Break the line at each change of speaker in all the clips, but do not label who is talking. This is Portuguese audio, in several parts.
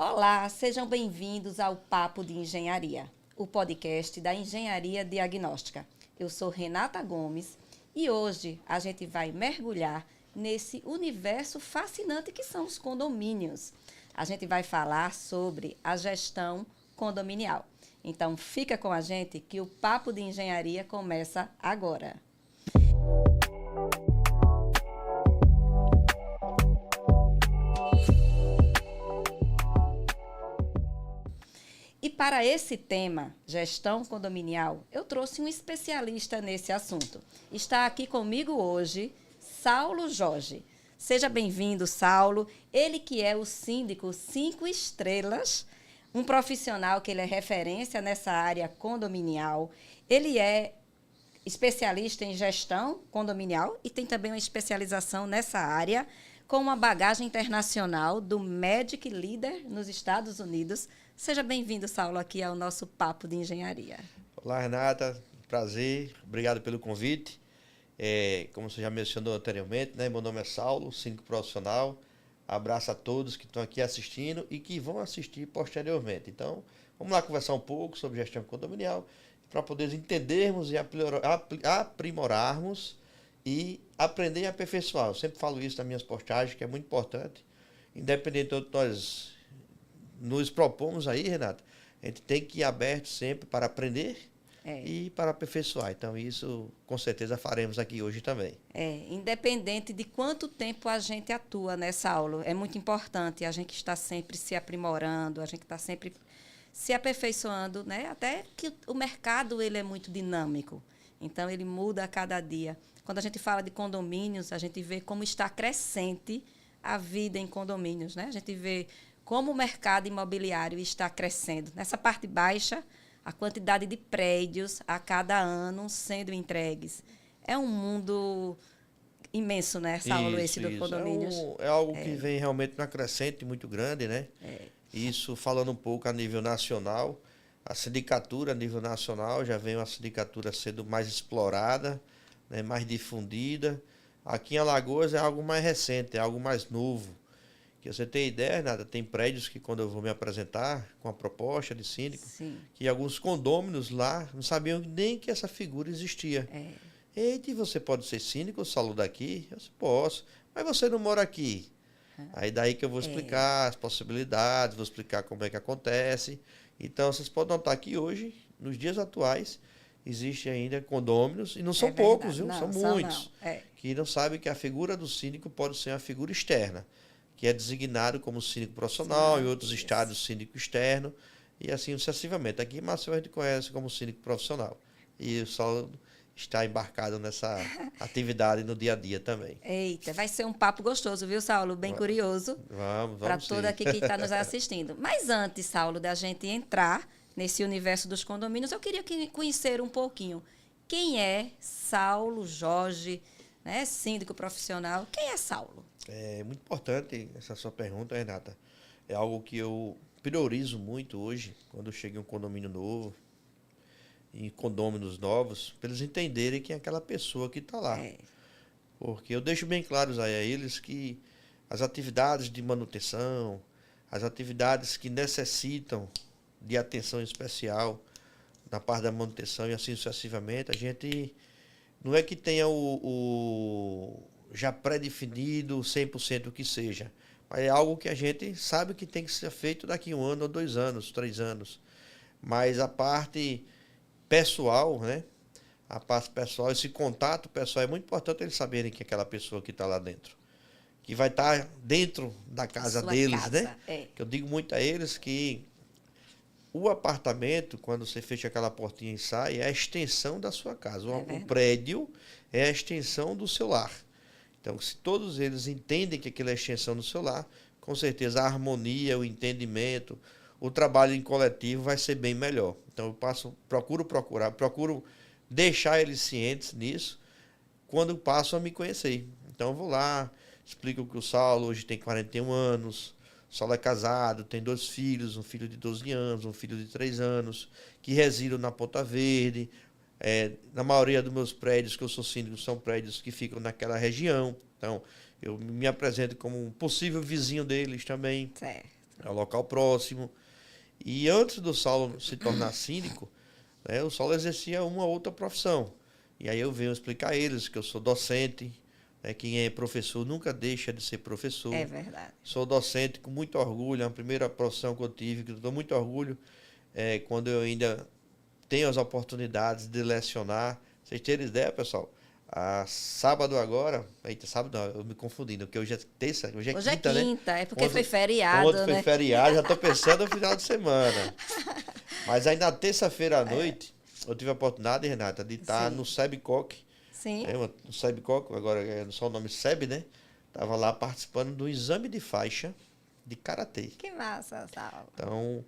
Olá, sejam bem-vindos ao Papo de Engenharia, o podcast da Engenharia Diagnóstica. Eu sou Renata Gomes e hoje a gente vai mergulhar nesse universo fascinante que são os condomínios. A gente vai falar sobre a gestão condominial. Então, fica com a gente que o Papo de Engenharia começa agora. E para esse tema, gestão condominial, eu trouxe um especialista nesse assunto. Está aqui comigo hoje, Saulo Jorge. Seja bem-vindo, Saulo. Ele que é o síndico 5 estrelas, um profissional que ele é referência nessa área condominial. Ele é especialista em gestão condominial e tem também uma especialização nessa área, com uma bagagem internacional do Magic Leader nos Estados Unidos. Seja bem-vindo, Saulo, aqui ao nosso Papo de Engenharia.
Olá, Renata. Prazer. Obrigado pelo convite. Como você já mencionou anteriormente, né? Meu nome é Saulo, síndico profissional. Abraço a todos que estão aqui assistindo e que vão assistir posteriormente. Então, vamos lá conversar um pouco sobre gestão condominial para poder entendermos e aprimorarmos e aprender e aperfeiçoar. Eu sempre falo isso nas minhas postagens, que é muito importante. Independente de nós nos propomos aí, Renata, a gente tem que ir aberto sempre para aprender e para aperfeiçoar. Então, isso com certeza faremos aqui hoje também.
Independente de quanto tempo a gente atua nessa aula, é muito importante. A gente está sempre se aprimorando, a gente está sempre se aperfeiçoando, né? Até que o mercado ele é muito dinâmico. Então, ele muda a cada dia. Quando a gente fala de condomínios, a gente vê como está crescente a vida em condomínios, né? A gente vê como o mercado imobiliário está crescendo. Nessa parte baixa, a quantidade de prédios a cada ano sendo entregues. É um mundo imenso, né, Saulo, esse do condomínios?
É algo que vem realmente numa crescente muito grande, né? Isso falando um pouco a nível nacional. A sindicatura a nível nacional já vem uma sindicatura sendo mais explorada, né, mais difundida. Aqui em Alagoas é algo mais recente, é algo mais novo. Que você tem ideia, Nada, tem prédios que quando eu vou me apresentar com a proposta de síndico, que alguns condôminos lá não sabiam nem que essa figura existia. Eita, e você pode ser síndico, Saulo, daqui? Eu disse, posso, mas você não mora aqui. Aí daí que eu vou explicar as possibilidades, vou explicar como é que acontece. Então, vocês podem notar que hoje, nos dias atuais, existem ainda condôminos, e não são poucos, viu?
Não,
são muitos,
não.
que não sabem que a figura do síndico pode ser uma figura externa, que é designado como síndico profissional, em outros estados síndico externo, e assim sucessivamente. Aqui em Maceió a gente conhece como síndico profissional. E o Saulo está embarcado nessa atividade no dia a dia também.
Eita, vai ser um papo gostoso, viu, Saulo? Bem curioso.
Vamos
para todo aqui que está nos assistindo. Mas antes, Saulo, da gente entrar nesse universo dos condomínios, eu queria conhecer um pouquinho. Quem é Saulo Jorge, né, síndico profissional? Quem é Saulo?
É muito importante essa sua pergunta, Renata. É algo que eu priorizo muito hoje, quando eu chego em um condomínio novo, em condôminos novos, para eles entenderem quem é aquela pessoa que está lá. Porque eu deixo bem claros aí a eles que as atividades de manutenção, as atividades que necessitam de atenção especial na parte da manutenção e assim sucessivamente, a gente não é que tenha o já pré-definido 100% o que seja, mas é algo que a gente sabe que tem que ser feito daqui a 1 ano, ou 2 anos, 3 anos. Mas a parte pessoal, né? A parte pessoal, esse contato pessoal, é muito importante eles saberem que aquela pessoa que está lá dentro, que vai estar dentro da casa deles, né? Que eu digo muito a eles que o apartamento, quando você fecha aquela portinha e sai, é a extensão da sua casa. O prédio é a extensão do seu lar. Então, se todos eles entendem que aquilo é a extensão do seu lar, com certeza a harmonia, o entendimento, o trabalho em coletivo vai ser bem melhor. Então, eu procuro deixar eles cientes nisso quando passam a me conhecer. Então, eu vou lá, explico que o Saulo hoje tem 41 anos, o Saulo é casado, tem 2 filhos, um filho de 12 anos, um filho de 3 anos, que residem na Ponta Verde. Na maioria dos meus prédios que eu sou síndico são prédios que ficam naquela região. Então, eu me apresento como um possível vizinho deles também.
Certo.
É um local próximo. E antes do Saulo se tornar síndico, né, o Saulo exercia uma outra profissão. E aí eu venho explicar a eles que eu sou docente, né, quem é professor nunca deixa de ser professor.
É verdade.
Sou docente com muito orgulho, é a primeira profissão que eu tive, que eu dou muito orgulho, quando eu ainda tenho as oportunidades de lecionar. Vocês terem ideia, pessoal? Sábado agora, eita, sábado não, eu me confundindo, porque hoje é terça, hoje é quinta, né?
É porque foi feriado,
Ontem
né?
foi feriado, já estou pensando no final de semana. Mas aí na terça-feira à noite, eu tive a oportunidade, Renata, de estar
Sim.
no SEBCOC.
Sim.
No SEBCOC, agora é só o nome SEB, né? Estava lá participando do exame de faixa de karatê.
Que massa, Saulo.
Então,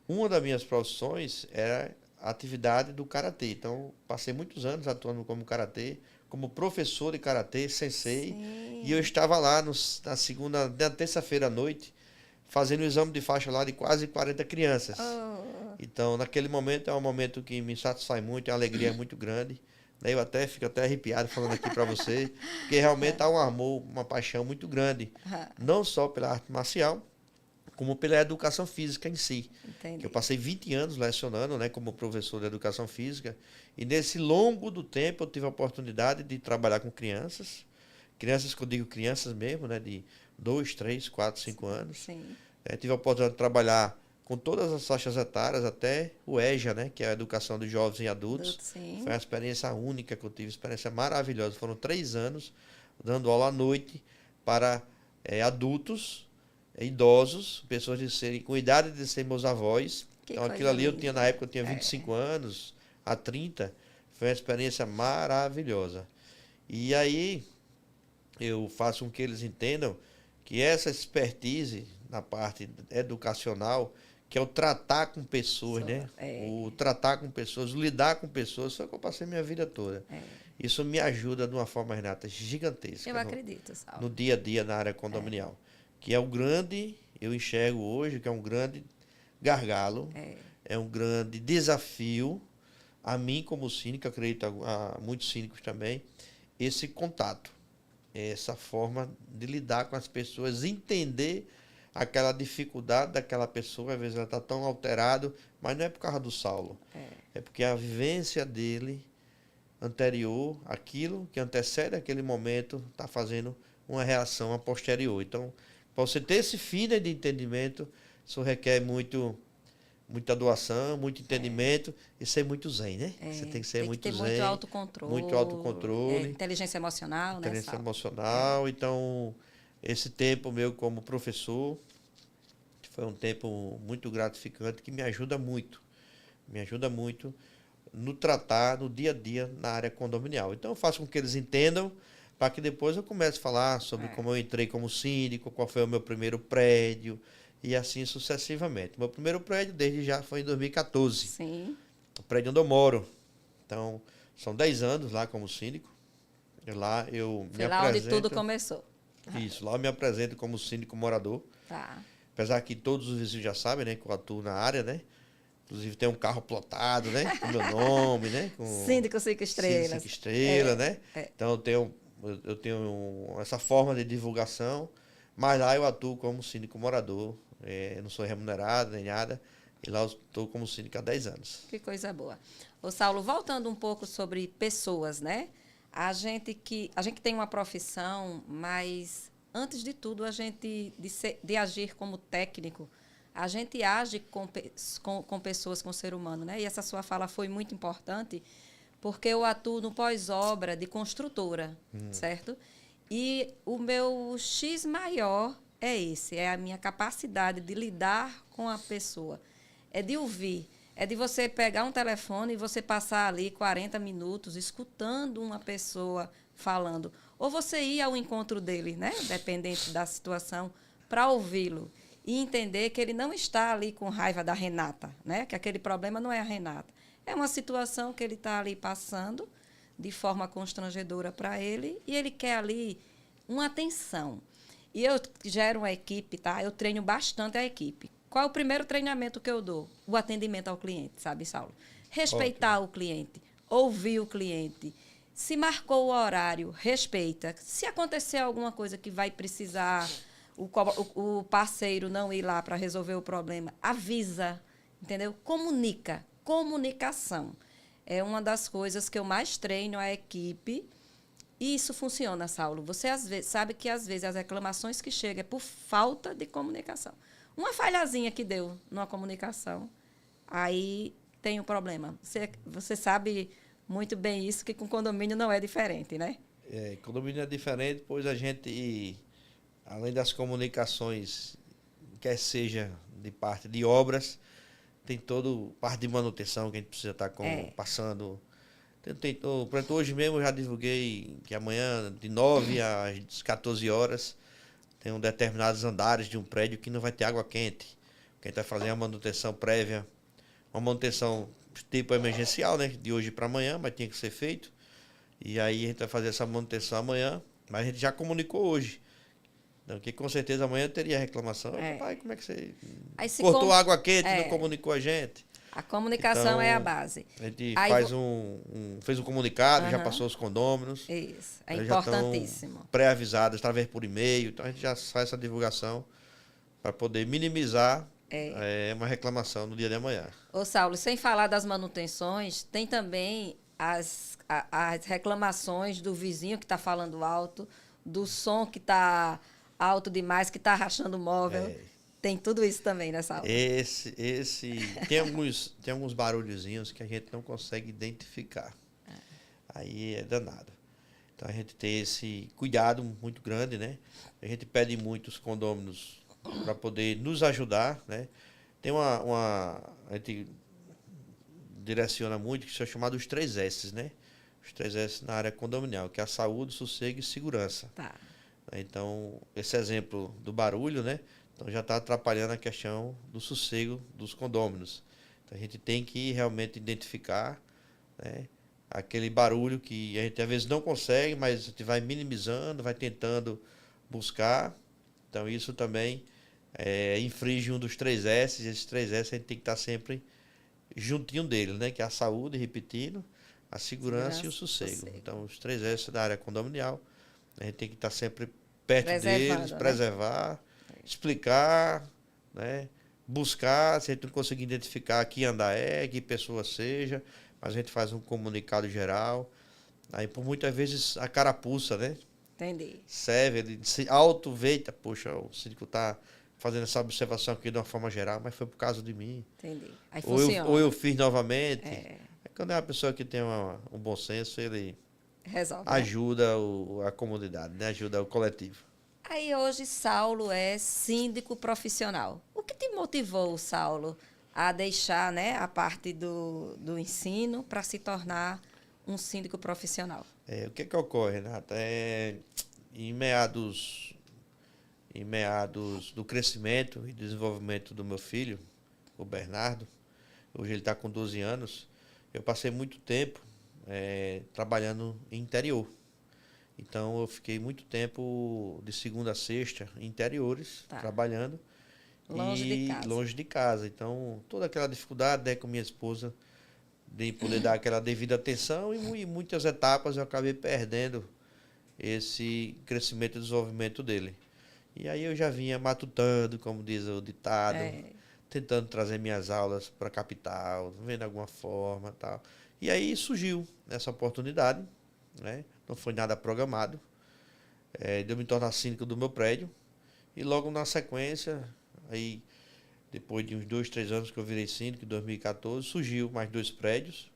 uma das minhas profissões era a atividade do karatê. Então, passei muitos anos atuando como karatê, como professor de karatê, sensei.
Sim.
E eu estava lá na terça-feira à noite, fazendo o exame de faixa lá de quase 40 crianças.
Oh.
Então, naquele momento, é um momento que me satisfaz muito, é uma alegria muito grande. Eu fico até arrepiado falando aqui para você, porque realmente há um amor, uma paixão muito grande, não só pela arte marcial, como pela educação física em si.
Entendi.
Eu passei 20 anos lecionando, né, como professor de educação física, e nesse longo do tempo eu tive a oportunidade de trabalhar com crianças que eu digo crianças mesmo, né, de 2, 3, 4, 5 anos.
Sim.
Tive a oportunidade de trabalhar com todas as faixas etárias, até o EJA, né, que é a Educação de Jovens e Adultos.
Sim.
Foi uma experiência única que eu tive, experiência maravilhosa. Foram 3 anos dando aula à noite para adultos, idosos, pessoas com idade de ser meus avós. Então aquilo ali na época eu tinha 25 anos, a 30. Foi uma experiência maravilhosa. E aí eu faço com que eles entendam que essa expertise na parte educacional, que é o tratar com pessoas, né? O tratar com pessoas, o lidar com pessoas, foi o que eu passei minha vida toda. Isso me ajuda de uma forma, Renata, gigantesca.
Eu acredito, Saulo.
No dia a dia na área condominial. Que é o grande, eu enxergo hoje, que é um grande gargalo, é um grande desafio a mim como síndico, acredito a muitos síndicos também, esse contato, essa forma de lidar com as pessoas, entender aquela dificuldade daquela pessoa, às vezes ela está tão alterada, mas não é por causa do Saulo, é porque a vivência dele anterior, aquilo que antecede aquele momento, está fazendo uma reação a posterior. Então, para você ter esse fim de entendimento, isso requer muita doação, muito entendimento e ser muito zen, né? Você tem que ser muito zen.
Muito autocontrole.
Muito autocontrole.
Inteligência emocional, né?
Inteligência emocional. Então, esse tempo meu como professor foi um tempo muito gratificante que me ajuda muito. Me ajuda muito no tratar, no dia a dia, na área condominial. Então, eu faço com que eles entendam, para que depois eu comece a falar sobre como eu entrei como síndico, qual foi o meu primeiro prédio, e assim sucessivamente. Meu primeiro prédio, desde já, foi em 2014.
Sim.
O prédio onde eu moro. Então, são 10 anos lá como síndico. Lá eu me apresento...
onde tudo começou.
Isso, lá eu me apresento como síndico morador.
Tá.
Apesar que todos os vizinhos já sabem, né, que eu atuo na área, né? Inclusive tem um carro plotado, né? Com meu nome, né? Com
Síndico 5 estrelas.
5 estrelas, né? Então eu tenho essa forma de divulgação, mas lá eu atuo como síndico morador. Eu não sou remunerado nem nada. E lá eu estou como síndico há 10 anos.
Que coisa boa. Ô, Saulo, voltando um pouco sobre pessoas, né? A gente tem uma profissão, mas antes de tudo, de agir como técnico, a gente age com pessoas, com o ser humano, né? E essa sua fala foi muito importante, porque eu atuo no pós-obra de construtora, certo? E o meu X maior é a minha capacidade de lidar com a pessoa. É de ouvir, é de você pegar um telefone e você passar ali 40 minutos escutando uma pessoa falando. Ou você ir ao encontro dele, né? Dependente da situação, para ouvi-lo. E entender que ele não está ali com raiva da Renata, né? Que aquele problema não é a Renata. É uma situação que ele está ali passando de forma constrangedora para ele e ele quer ali uma atenção. E eu gero uma equipe, tá? Eu treino bastante a equipe. Qual é o primeiro treinamento que eu dou? O atendimento ao cliente, sabe, Saulo? Respeitar o cliente, ouvir o cliente. Se marcou o horário, respeita. Se acontecer alguma coisa que vai precisar o parceiro não ir lá para resolver o problema, avisa, entendeu? Comunica. Comunicação. É uma das coisas que eu mais treino a equipe. E isso funciona, Saulo. Você às vezes, sabe que às vezes as reclamações que chegam é por falta de comunicação. Uma falhazinha que deu numa comunicação, aí tem um problema. Você sabe muito bem isso, que com condomínio não é diferente, né?
Condomínio é diferente, pois a gente, além das comunicações, quer seja de parte de obras, tem todo parte de manutenção que a gente precisa estar passando. Por exemplo, hoje mesmo eu já divulguei que amanhã, de 9 às 14 horas, tem determinados andares de um prédio que não vai ter água quente. Que a gente vai fazer uma manutenção prévia, uma manutenção tipo emergencial, né? De hoje para amanhã, mas tinha que ser feito. E aí a gente vai fazer essa manutenção amanhã, mas a gente já comunicou hoje. Então, que com certeza amanhã teria reclamação. Pai, como é que você cortou água quente e não comunicou a gente?
A comunicação então, é a base.
A gente fez um comunicado, já passou os condôminos.
Isso, é importantíssimo.
Pré-avisados, através por e-mail. Então a gente já faz essa divulgação para poder minimizar uma reclamação no dia de amanhã.
Ô, Saulo, sem falar das manutenções, tem também as reclamações do vizinho que está falando alto, do som que está alto demais, que está rachando o móvel. Tem tudo isso também nessa aula.
Tem alguns barulhozinhos que a gente não consegue identificar. Aí é danado. Então a gente tem esse cuidado muito grande, né? A gente pede muito os condôminos para poder nos ajudar, né? Tem a gente direciona muito, que são chamados os 3 S, né? Os 3 S na área condominial, que é a saúde, sossego e segurança.
Tá.
Então, esse exemplo do barulho, né? Então já está atrapalhando a questão do sossego dos condôminos. Então a gente tem que realmente identificar, né, aquele barulho que a gente às vezes não consegue, mas a gente vai minimizando, vai tentando buscar. Então isso também infringe um dos 3 S. Esses 3 S a gente tem que estar sempre juntinho dele, né? Que é a saúde, repetindo, a segurança e o sossego. Então os 3 S da área condominial, a gente tem que estar sempre perto deles, preservar, explicar, né? Buscar, se a gente não conseguir identificar que andar que pessoa seja, mas a gente faz um comunicado geral. Aí, por muitas vezes, a carapuça, né?
Entendi.
Serve, ele se auto-veita, poxa, o síndico está fazendo essa observação aqui de uma forma geral, mas foi por causa de mim.
Entendi. Aí funciona.
Ou eu fiz novamente. Quando é uma pessoa que tem um bom senso, ele
resolve,
ajuda a comunidade, né? Ajuda o coletivo.
Aí hoje Saulo é síndico profissional. O que te motivou, Saulo, a deixar, né, a parte do ensino para se tornar um síndico profissional?
O que ocorre, Renata? Em meados do crescimento e desenvolvimento do meu filho, o Bernardo, hoje ele está com 12 anos, eu passei muito tempo trabalhando em interior. Então, eu fiquei muito tempo, de segunda a sexta, em interiores, trabalhando. Longe de casa. Então, toda aquela dificuldade, né, com minha esposa, de poder dar aquela devida atenção, e muitas etapas eu acabei perdendo esse crescimento e desenvolvimento dele. E aí eu já vinha matutando, como diz o ditado, tentando trazer minhas aulas para a capital, vendo alguma forma, tal. E aí surgiu essa oportunidade, né? Não foi nada programado, de eu me tornar síndico do meu prédio. E logo na sequência, aí, depois de uns 2, 3 anos que eu virei síndico, em 2014, surgiu mais 2 prédios,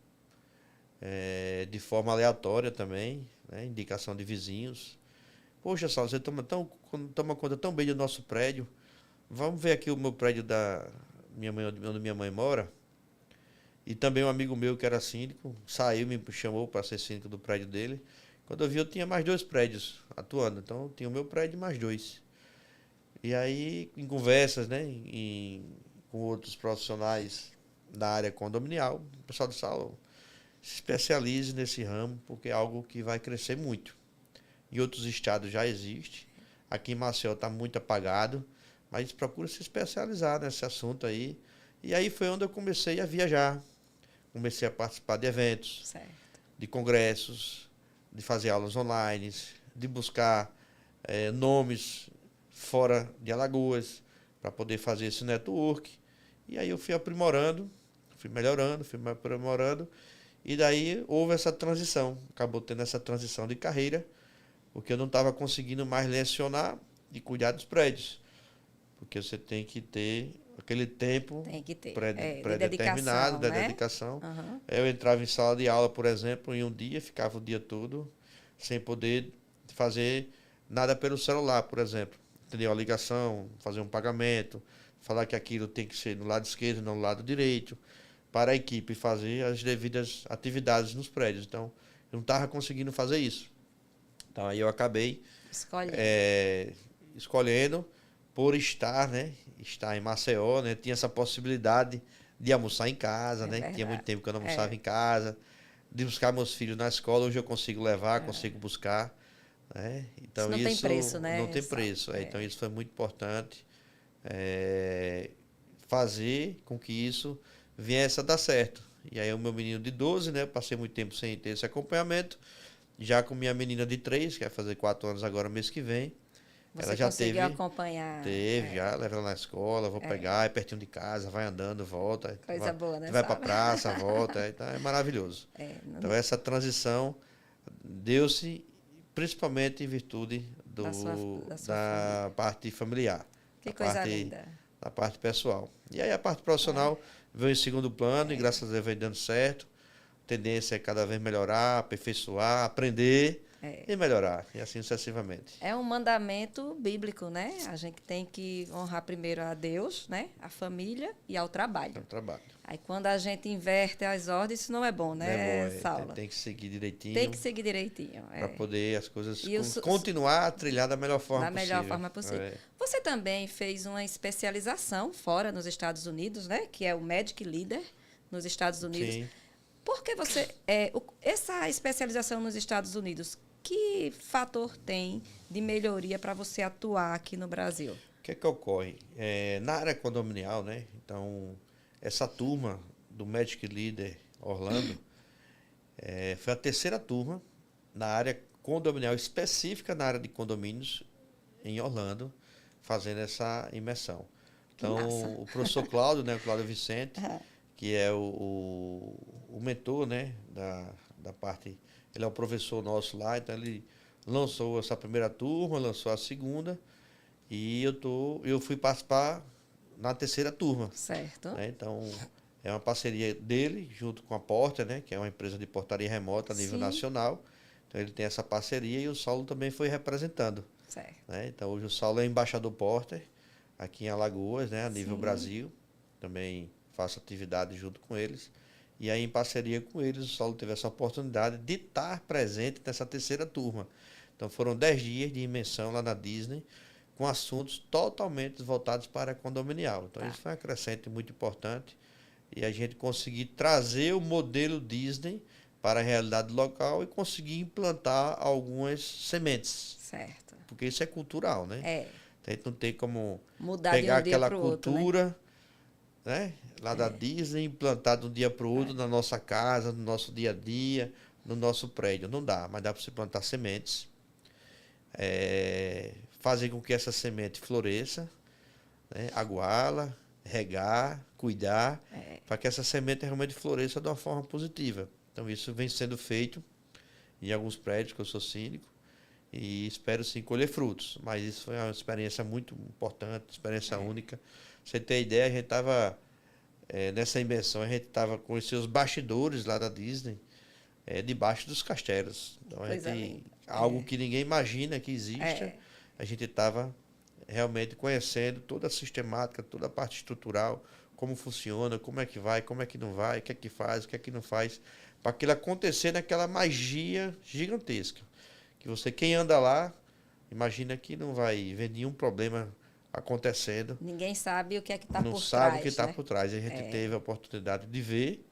de forma aleatória também, né? Indicação de vizinhos. Poxa, Saulo, você toma conta tão bem do nosso prédio, vamos ver aqui o meu prédio da minha mãe, onde minha mãe mora. E também um amigo meu que era síndico, saiu, me chamou para ser síndico do prédio dele. Quando eu vi, eu tinha mais 2 prédios atuando. Então, eu tinha o meu prédio e mais 2. E aí, em conversas, né, com outros profissionais da área condominial, o pessoal disse: Saulo, se especialize nesse ramo, porque é algo que vai crescer muito. Em outros estados já existe. Aqui em Maceió está muito apagado, mas procura se especializar nesse assunto aí. E aí foi onde eu comecei a viajar. Comecei a participar de eventos, de congressos, de fazer aulas online, de buscar nomes fora de Alagoas, para poder fazer esse network. E aí eu fui aprimorando, fui melhorando, fui me aprimorando. E daí houve essa transição. Acabou tendo essa transição de carreira, porque eu não estava conseguindo mais lecionar e cuidar dos prédios. Porque você tem que ter aquele tempo
Tem que ter.
pré-determinado, da dedicação.
Uhum.
Eu entrava em sala de aula, por exemplo, em um dia, ficava o dia todo sem poder fazer nada pelo celular, por exemplo. Entendeu? A ligação, fazer um pagamento, falar que aquilo tem que ser no lado esquerdo, não no lado direito, para a equipe fazer as devidas atividades nos prédios. Então, eu não estava conseguindo fazer isso. Então, aí eu acabei escolhendo por estar, né? Estar em Maceió, né? Tinha essa possibilidade de almoçar em casa, né?
Verdade.
Tinha muito tempo que eu não almoçava em casa, de buscar meus filhos na escola. Hoje eu consigo levar, consigo buscar, né? Então
Isso não tem preço, né?
não tem preço. Então isso foi muito importante, fazer com que isso viesse a dar certo. E aí o meu menino de 12, né? Passei muito tempo sem ter esse acompanhamento. Já com minha menina de 3, que vai fazer 4 anos agora, mês que vem.
Você
Ela já
conseguiu acompanhar?
já, leva ela na escola, vou pegar, é pertinho de casa, vai andando, volta.
Coisa boa, né?
Vai pra praça, volta, então é maravilhoso. Então essa transição deu-se principalmente em virtude da parte familiar.
Que coisa linda.
Da parte pessoal. E aí a parte profissional veio em segundo plano e graças a Deus vem dando certo. A tendência é cada vez melhorar, aperfeiçoar, aprender e melhorar, e assim sucessivamente.
É um mandamento bíblico, né? A gente tem que honrar primeiro a Deus, né? A família e ao trabalho.
Ao trabalho.
Aí quando a gente inverte as ordens, isso não é bom, né, Saulo?
Tem que seguir direitinho.
Tem que seguir direitinho.
Para poder as coisas continuar a trilhar da melhor forma possível.
Da melhor forma possível. Você também fez uma especialização fora nos Estados Unidos, né? Que é o Magic Leader nos Estados Unidos.
Sim.
Por que você... essa especialização nos Estados Unidos, que fator tem de melhoria para você atuar aqui no Brasil?
O que é que ocorre? Na área condominial, né? Então, essa turma do Magic Leader Orlando foi a terceira turma na área condominial, específica na área de condomínios em Orlando, fazendo essa imersão. Então, o professor Cláudio, né? O Cláudio Vicente, que é o mentor, né? Da parte... Ele é o professor nosso lá, então ele lançou essa primeira turma, lançou a segunda, e eu fui participar na terceira turma.
Certo.
Né? Então, é uma parceria dele, junto com a Porter, né? Que é uma empresa de portaria remota a nível nacional. Então, ele tem essa parceria e o Saulo também foi representando.
Certo.
Né? Então, hoje o Saulo é embaixador Porter, aqui em Alagoas, né? A nível Brasil. Também faço atividade junto com eles. E aí, em parceria com eles, o Saulo teve essa oportunidade de estar presente nessa terceira turma. Então, foram 10 dias de imersão lá na Disney, com assuntos totalmente voltados para a condominial. Então, isso foi um acrescente muito importante. E a gente conseguir trazer o modelo Disney para a realidade local e conseguir implantar algumas sementes.
Certo.
Porque isso é cultural, né? Então, a gente não tem como
mudar
pegar
de um
aquela
dia pro
cultura...
outro,
né? Lá da Disney, implantado de um dia para o outro na nossa casa, no nosso dia a dia, no nosso prédio. Não dá, mas dá para você plantar sementes, fazer com que essa semente floresça, né? Aguá-la, regar, cuidar, para que essa semente realmente floresça de uma forma positiva. Então isso vem sendo feito em alguns prédios, que eu sou síndico, e espero sim colher frutos. Mas isso foi uma experiência muito importante, experiência única. Você ter ideia, a gente estava, nessa imersão, a gente estava com os seus bastidores lá da Disney, debaixo dos castelos. Então, a gente, algo que ninguém imagina que exista, a gente estava realmente conhecendo toda a sistemática, toda a parte estrutural, como funciona, como é que vai, como é que não vai, o que é que faz, o que é que não faz, para aquilo acontecer naquela magia gigantesca. Que você, quem anda lá, imagina que não vai ver nenhum problema acontecendo.
Ninguém sabe o que é que está por trás.
Não sabe o que está por trás. A gente teve a oportunidade de ver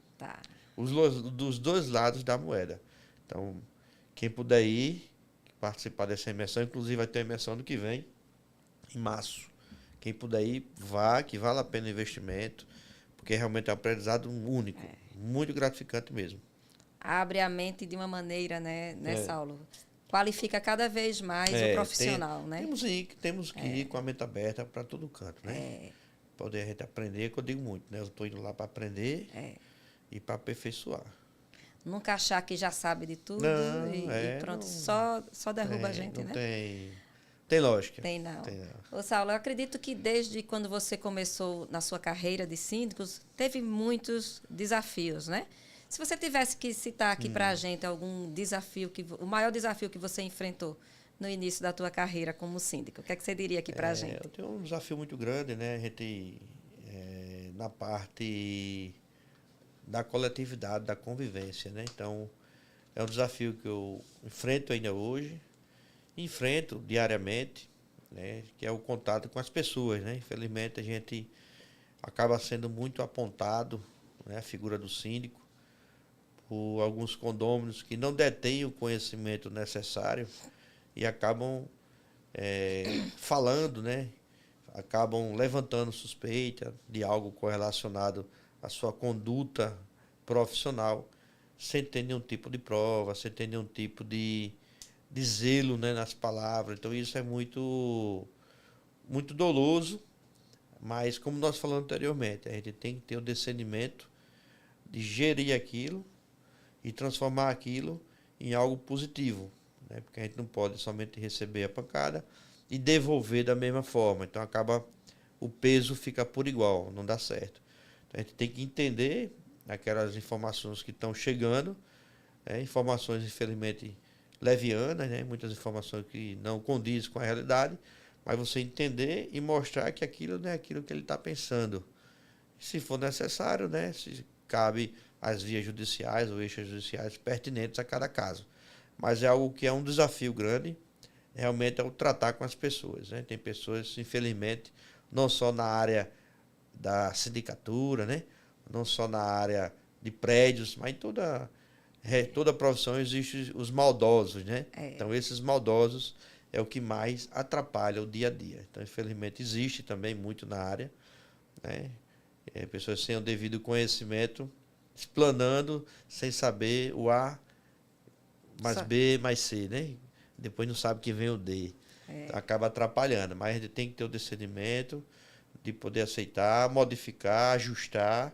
dos dois lados da moeda. Então, quem puder ir, participar dessa imersão, inclusive vai ter uma imersão do que vem, em março. Quem puder ir, vá, que vale a pena o investimento, porque realmente é um aprendizado único, muito gratificante mesmo.
Abre a mente de uma maneira, né, Saulo? qualifica cada vez mais o profissional, né?
Temos que ir com a mente aberta para todo canto, né? Poder a gente aprender, que eu digo muito, né? Eu estou indo lá para aprender e para aperfeiçoar.
Nunca achar que já sabe de tudo e pronto, só derruba a gente,
não
né?
Tem lógica.
Tem não.
Tem não.
Ô, Saulo, eu acredito que desde quando você começou na sua carreira de síndicos, teve muitos desafios, né? Se você tivesse que citar aqui para a gente algum desafio, o maior desafio que você enfrentou no início da tua carreira como síndico, o que é que você diria aqui para a gente?
Eu tenho um desafio muito grande, né? A gente, na parte da coletividade, da convivência, né? Então, é um desafio que eu enfrento ainda hoje, enfrento diariamente, né? Que é o contato com as pessoas, né? Infelizmente, a gente acaba sendo muito apontado, né? A figura do síndico, por alguns condôminos que não detêm o conhecimento necessário e acabam falando, né? Acabam levantando suspeita de algo correlacionado à sua conduta profissional, sem ter nenhum tipo de prova, sem ter nenhum tipo de zelo, né, nas palavras. Então isso é muito, muito doloso, mas como nós falamos anteriormente, a gente tem que ter o discernimento de gerir aquilo e transformar aquilo em algo positivo, né? Porque a gente não pode somente receber a pancada e devolver da mesma forma. Então o peso fica por igual, não dá certo. Então a gente tem que entender aquelas informações que estão chegando, informações infelizmente levianas, né? Muitas informações que não condizem com a realidade, mas você entender e mostrar que aquilo não é aquilo que ele está pensando. Se for necessário, né? Se cabe as vias judiciais ou extrajudiciais pertinentes a cada caso. Mas é algo que é um desafio grande, realmente é o tratar com as pessoas, né? Tem pessoas, infelizmente, não só na área da sindicatura, né? Não só na área de prédios, mas em toda profissão existem os maldosos, né? Então, esses maldosos é o que mais atrapalha o dia a dia. Então, infelizmente, existe também muito na área, né? Pessoas sem o devido conhecimento, explanando, sem saber o A mais B mais C, né? Depois não sabe que vem o D. Então, acaba atrapalhando. Mas a gente tem que ter o discernimento de poder aceitar, modificar, ajustar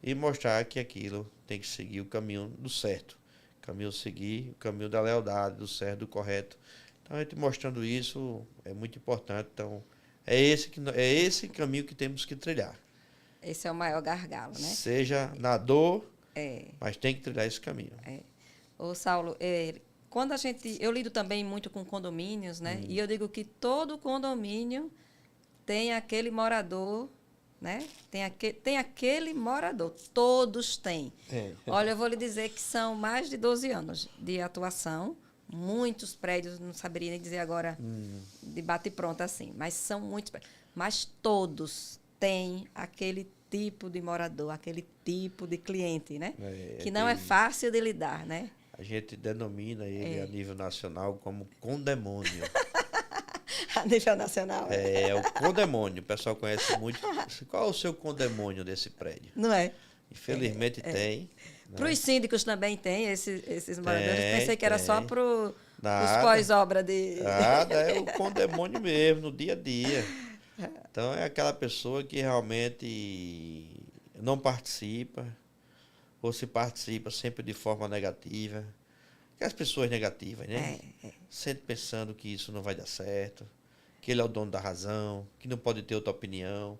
e mostrar que aquilo tem que seguir o caminho do certo. O caminho seguir, o caminho da lealdade, do certo, do correto. Então, a gente mostrando isso é muito importante. Então, é esse caminho que temos que trilhar.
Esse é o maior gargalo, né?
Seja na dor, mas tem que trilhar esse caminho.
Ô, Saulo, quando eu lido também muito com condomínios, né? E eu digo que todo condomínio tem aquele morador, né? Tem aquele morador. Todos têm. Olha, eu vou lhe dizer que são mais de 12 anos de atuação. Muitos prédios, não saberia nem dizer agora de bate pronto assim, mas são muitos prédios. Mas todos têm aquele tipo de morador, aquele tipo de cliente, né? Que não é fácil de lidar, né?
A gente denomina ele a nível nacional como condemônio.
A nível nacional.
É o condemônio. O pessoal conhece muito. Qual é o seu condemônio desse prédio?
Não é?
Infelizmente tem.
Para os síndicos também tem esses moradores. Pensei que era só para os
Nada.
pós-obra de...
Nada, é o condemônio mesmo, no dia a dia. Então é aquela pessoa que realmente não participa, ou se participa sempre de forma negativa. Aquelas pessoas negativas, né? Sempre pensando que isso não vai dar certo, que ele é o dono da razão, que não pode ter outra opinião.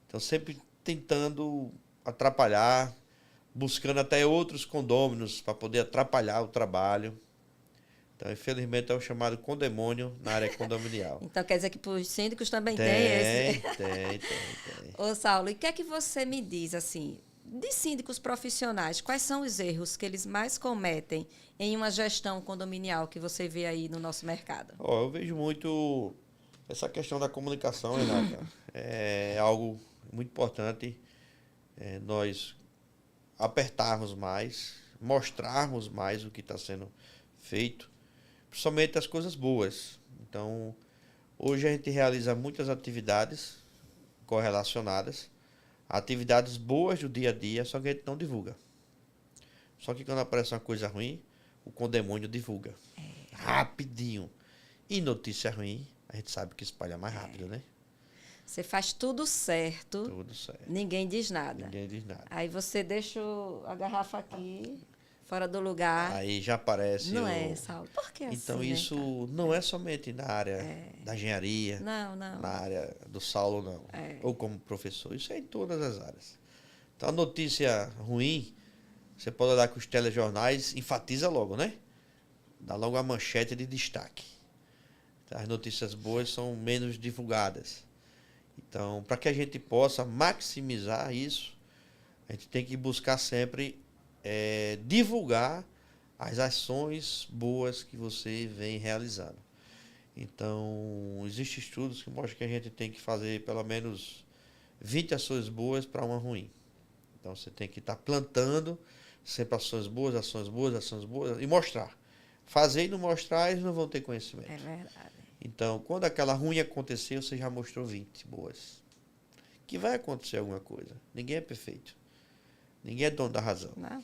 Então sempre tentando atrapalhar, buscando até outros condôminos para poder atrapalhar o trabalho. Então, infelizmente, é o chamado condemônio na área condominial.
Então, quer dizer que para os síndicos também tem esse?
Tem.
Ô, Saulo, e o que é que você me diz, assim, de síndicos profissionais, quais são os erros que eles mais cometem em uma gestão condominial que você vê aí no nosso mercado?
Eu vejo muito essa questão da comunicação, Renata. É algo muito importante nós apertarmos mais, mostrarmos mais o que está sendo feito, principalmente as coisas boas. Então, hoje a gente realiza muitas atividades correlacionadas, atividades boas do dia a dia, só que a gente não divulga. Só que quando aparece uma coisa ruim, o condemônio divulga. rapidinho. E notícia ruim, a gente sabe que espalha mais rápido, né?
Você faz tudo certo,
Tudo certo.
ninguém diz nada.
Ninguém diz nada.
Aí você deixa a garrafa aqui, fora do lugar.
Aí já aparece.
Não é, Saulo? Por que
Então,
assim,
isso
né, cara?
não é somente na área da engenharia,
Não.
na área do Saulo, não. Ou como professor. Isso é em todas as áreas. Então, a notícia ruim, você pode olhar que os telejornais enfatiza logo, né? Dá logo a manchete de destaque. Então, as notícias boas são menos divulgadas. Então, para que a gente possa maximizar isso, a gente tem que buscar sempre divulgar as ações boas que você vem realizando. Então, existem estudos que mostram que a gente tem que fazer pelo menos 20 ações boas para uma ruim. Então, você tem que estar plantando sempre ações boas, ações boas, ações boas e mostrar. Fazer e não mostrar, eles não vão ter conhecimento.
É verdade.
Então, quando aquela ruim acontecer, você já mostrou 20 boas. Que vai acontecer alguma coisa. Ninguém é perfeito. Ninguém é dono da razão.
Não.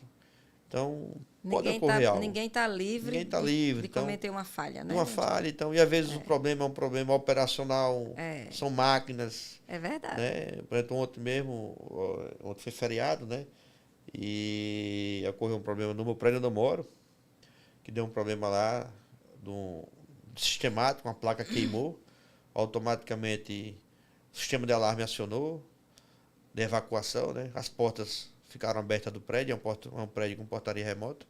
Então, pode ocorrer algo.
Ninguém está livre,
livre
de
então,
cometer uma falha, né?
Uma falha, então, e às vezes o problema é um problema operacional, são máquinas.
É verdade.
Né? Por exemplo, ontem mesmo, ontem foi feriado, né? E ocorreu um problema no meu prédio onde eu moro, que deu um problema lá do sistemático, uma placa queimou, automaticamente o sistema de alarme acionou, de evacuação, né? As portas ficaram abertas do prédio, é um prédio com portaria remota.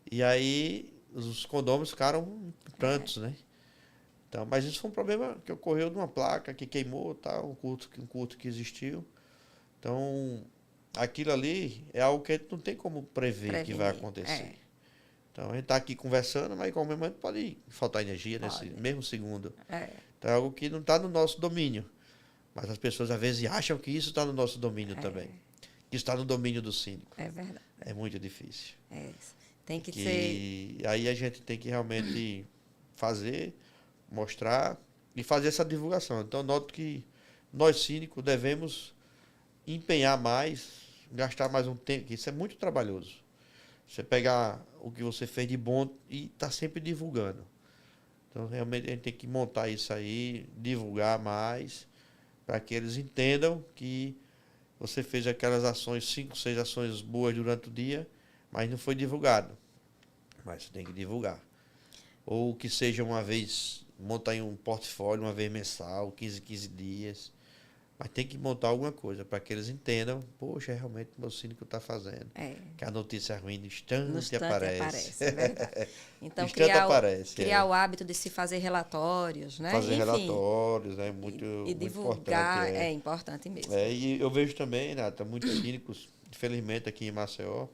E aí os condôminos ficaram prantos, né? Então, mas isso foi um problema que ocorreu de uma placa que queimou, tá? um curto que existiu. Então, aquilo ali é algo que a gente não tem como prever que vai acontecer. Então, a gente está aqui conversando, mas em qualquer momento pode faltar energia nesse mesmo segundo. Então, é algo que não está no nosso domínio. Mas as pessoas, às vezes, acham que isso está no nosso domínio também. Que está no domínio do síndico.
É verdade.
É muito difícil.
Tem que ser...
Aí a gente tem que realmente fazer, mostrar e fazer essa divulgação. Então, noto que nós, síndicos, devemos empenhar mais, gastar mais um tempo, que isso é muito trabalhoso. Você pegar o que você fez de bom e está sempre divulgando. Então, realmente, a gente tem que montar isso aí, divulgar mais, para que eles entendam que você fez aquelas ações, 5, 6 ações boas durante o dia, mas não foi divulgado. Mas você tem que divulgar. Ou que seja uma vez, montar em um portfólio, uma vez mensal, 15 dias. Mas tem que montar alguma coisa para que eles entendam, poxa, realmente o meu síndico está fazendo. Que a notícia ruim no instante aparece.
É verdade. Então,
criar
o hábito de se fazer relatórios, né?
Fazer relatórios, né? Muito,
e divulgar
muito importante,
é importante mesmo.
E eu vejo também, Nata, muitos clínicos, infelizmente aqui em Maceió,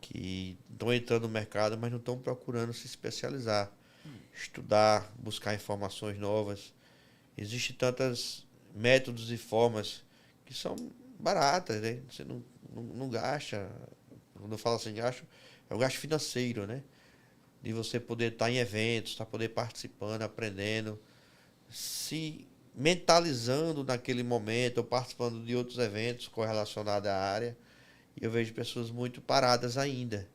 que estão entrando no mercado, mas não estão procurando se especializar, estudar, buscar informações novas. Existem tantos métodos e formas que são baratas, né? Você não gasta. Quando eu falo assim, gasto, é um gasto financeiro, né? De você poder estar em eventos, estar poder participando, aprendendo, se mentalizando naquele momento, ou participando de outros eventos correlacionados à área. E eu vejo pessoas muito paradas ainda,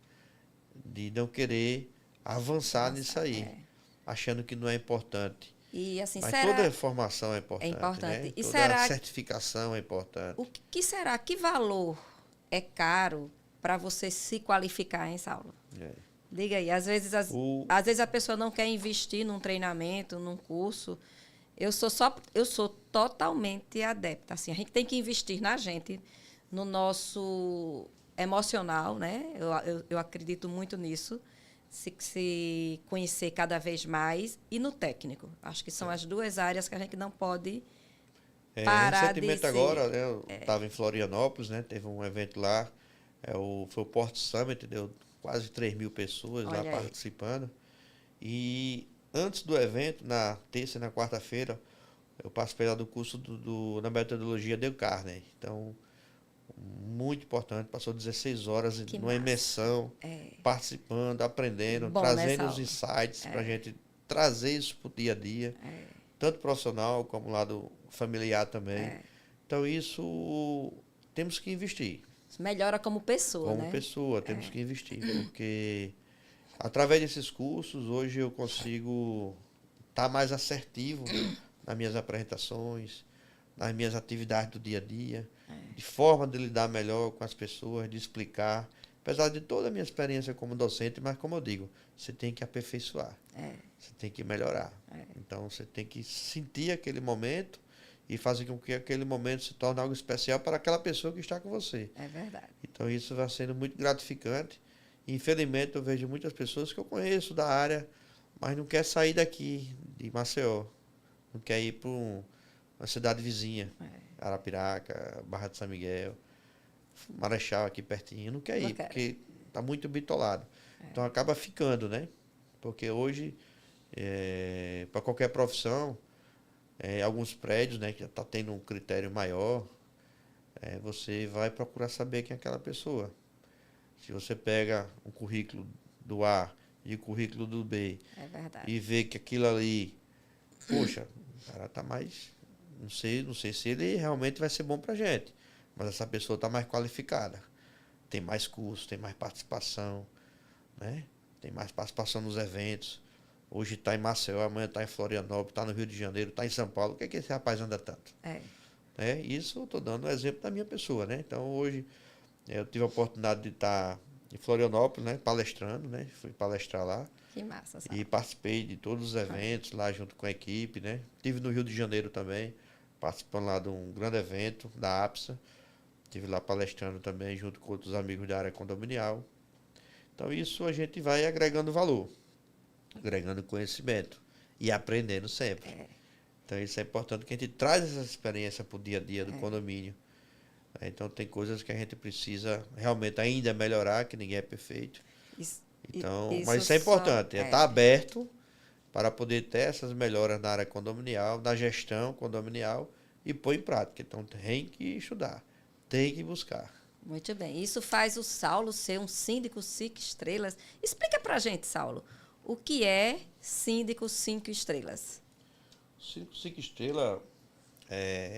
de não querer avançar nisso aí, achando que não é importante.
E, assim,
mas toda formação é importante. Né?
E
toda certificação é importante.
O que será? Que valor é caro para você se qualificar, hein, Saulo? Diga aí. Às vezes a pessoa não quer investir num treinamento, num curso. Eu sou totalmente adepta. Assim, a gente tem que investir na gente, no nosso emocional, né? Eu acredito muito nisso. Se conhecer cada vez mais e no técnico. Acho que são as duas áreas que a gente não pode parar de
recentemente agora, né, eu estava em Florianópolis, né, teve um evento lá, foi o Port Summit, deu quase 3.000 pessoas lá participando. E antes do evento, na terça e na quarta-feira, eu participei lá do curso na metodologia Dale Carnegie. Então, muito importante, passou 16 horas numa imersão, participando, aprendendo, trazendo os insights para a gente trazer isso para o dia a dia, tanto profissional como lado familiar também. Então, isso temos que investir.
Melhora como pessoa,
Como pessoa, temos que investir, porque Através desses cursos, hoje eu consigo estar mais assertivo nas minhas apresentações, nas minhas atividades do dia a dia, de forma de lidar melhor com as pessoas, de explicar. Apesar de toda a minha experiência como docente, mas como eu digo, você tem que aperfeiçoar, você tem que melhorar. Então você tem que sentir aquele momento e fazer com que aquele momento se torne algo especial para aquela pessoa que está com você.
É verdade.
Então isso vai sendo muito gratificante. Infelizmente eu vejo muitas pessoas que eu conheço da área, mas não quer sair daqui, de Maceió. Não quer ir para uma cidade vizinha, Arapiraca, Barra de São Miguel, Marechal aqui pertinho. Não quer ir, porque está muito bitolado. Então acaba ficando, né? Porque hoje, para qualquer profissão, alguns prédios, né, que já está tendo um critério maior, você vai procurar saber quem é aquela pessoa. Se você pega um currículo do A e o currículo do B e vê que aquilo ali, poxa, o cara tá mais, não sei se ele realmente vai ser bom pra gente, mas essa pessoa está mais qualificada, tem mais curso, tem mais participação, né? Tem mais participação nos eventos. Hoje está em Maceió, amanhã está em Florianópolis, está no Rio de Janeiro, está em São Paulo. O que é que esse rapaz anda tanto? Isso eu estou dando um exemplo da minha pessoa, né? Então hoje eu tive a oportunidade de estar em Florianópolis, né? Palestrando, né? Fui palestrar lá.
Que massa,
e participei de todos os eventos lá junto com a equipe, né? Estive no Rio de Janeiro também, participando lá de um grande evento da APSA. Estive lá palestrando também junto com outros amigos da área condominial. Então isso a gente vai agregando valor, agregando conhecimento e aprendendo sempre. Então isso é importante que a gente traz essa experiência para o dia a dia do condomínio. Então tem coisas que a gente precisa realmente ainda melhorar, que ninguém é perfeito. Então, mas isso é importante, estar aberto para poder ter essas melhoras na área condominial, na gestão condominial e pôr em prática. Então tem que estudar, tem que buscar.
Muito bem. Isso faz o Saulo ser um síndico 5 estrelas. Explica pra gente, Saulo, o que é síndico 5 estrelas?
Síndico 5 estrelas,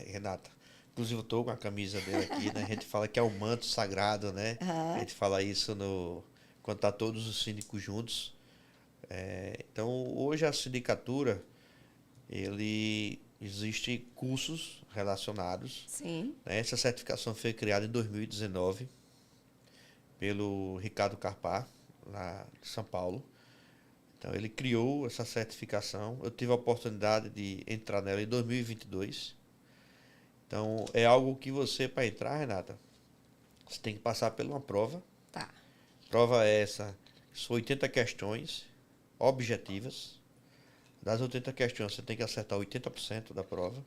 Renata, inclusive eu estou com a camisa dele aqui, né? A gente fala que é o manto sagrado, né? A gente fala isso quando está todos os síndicos juntos. Então, hoje a sindicatura, existe cursos relacionados.
Sim.
Né? Essa certificação foi criada em 2019 pelo Ricardo Carpar, lá de São Paulo. Então, ele criou essa certificação. Eu tive a oportunidade de entrar nela em 2022. Então, é algo que você, para entrar, Renata, você tem que passar por uma prova.
Tá.
Prova essa, são 80 questões objetivas. Das 80 questões, você tem que acertar 80% da prova.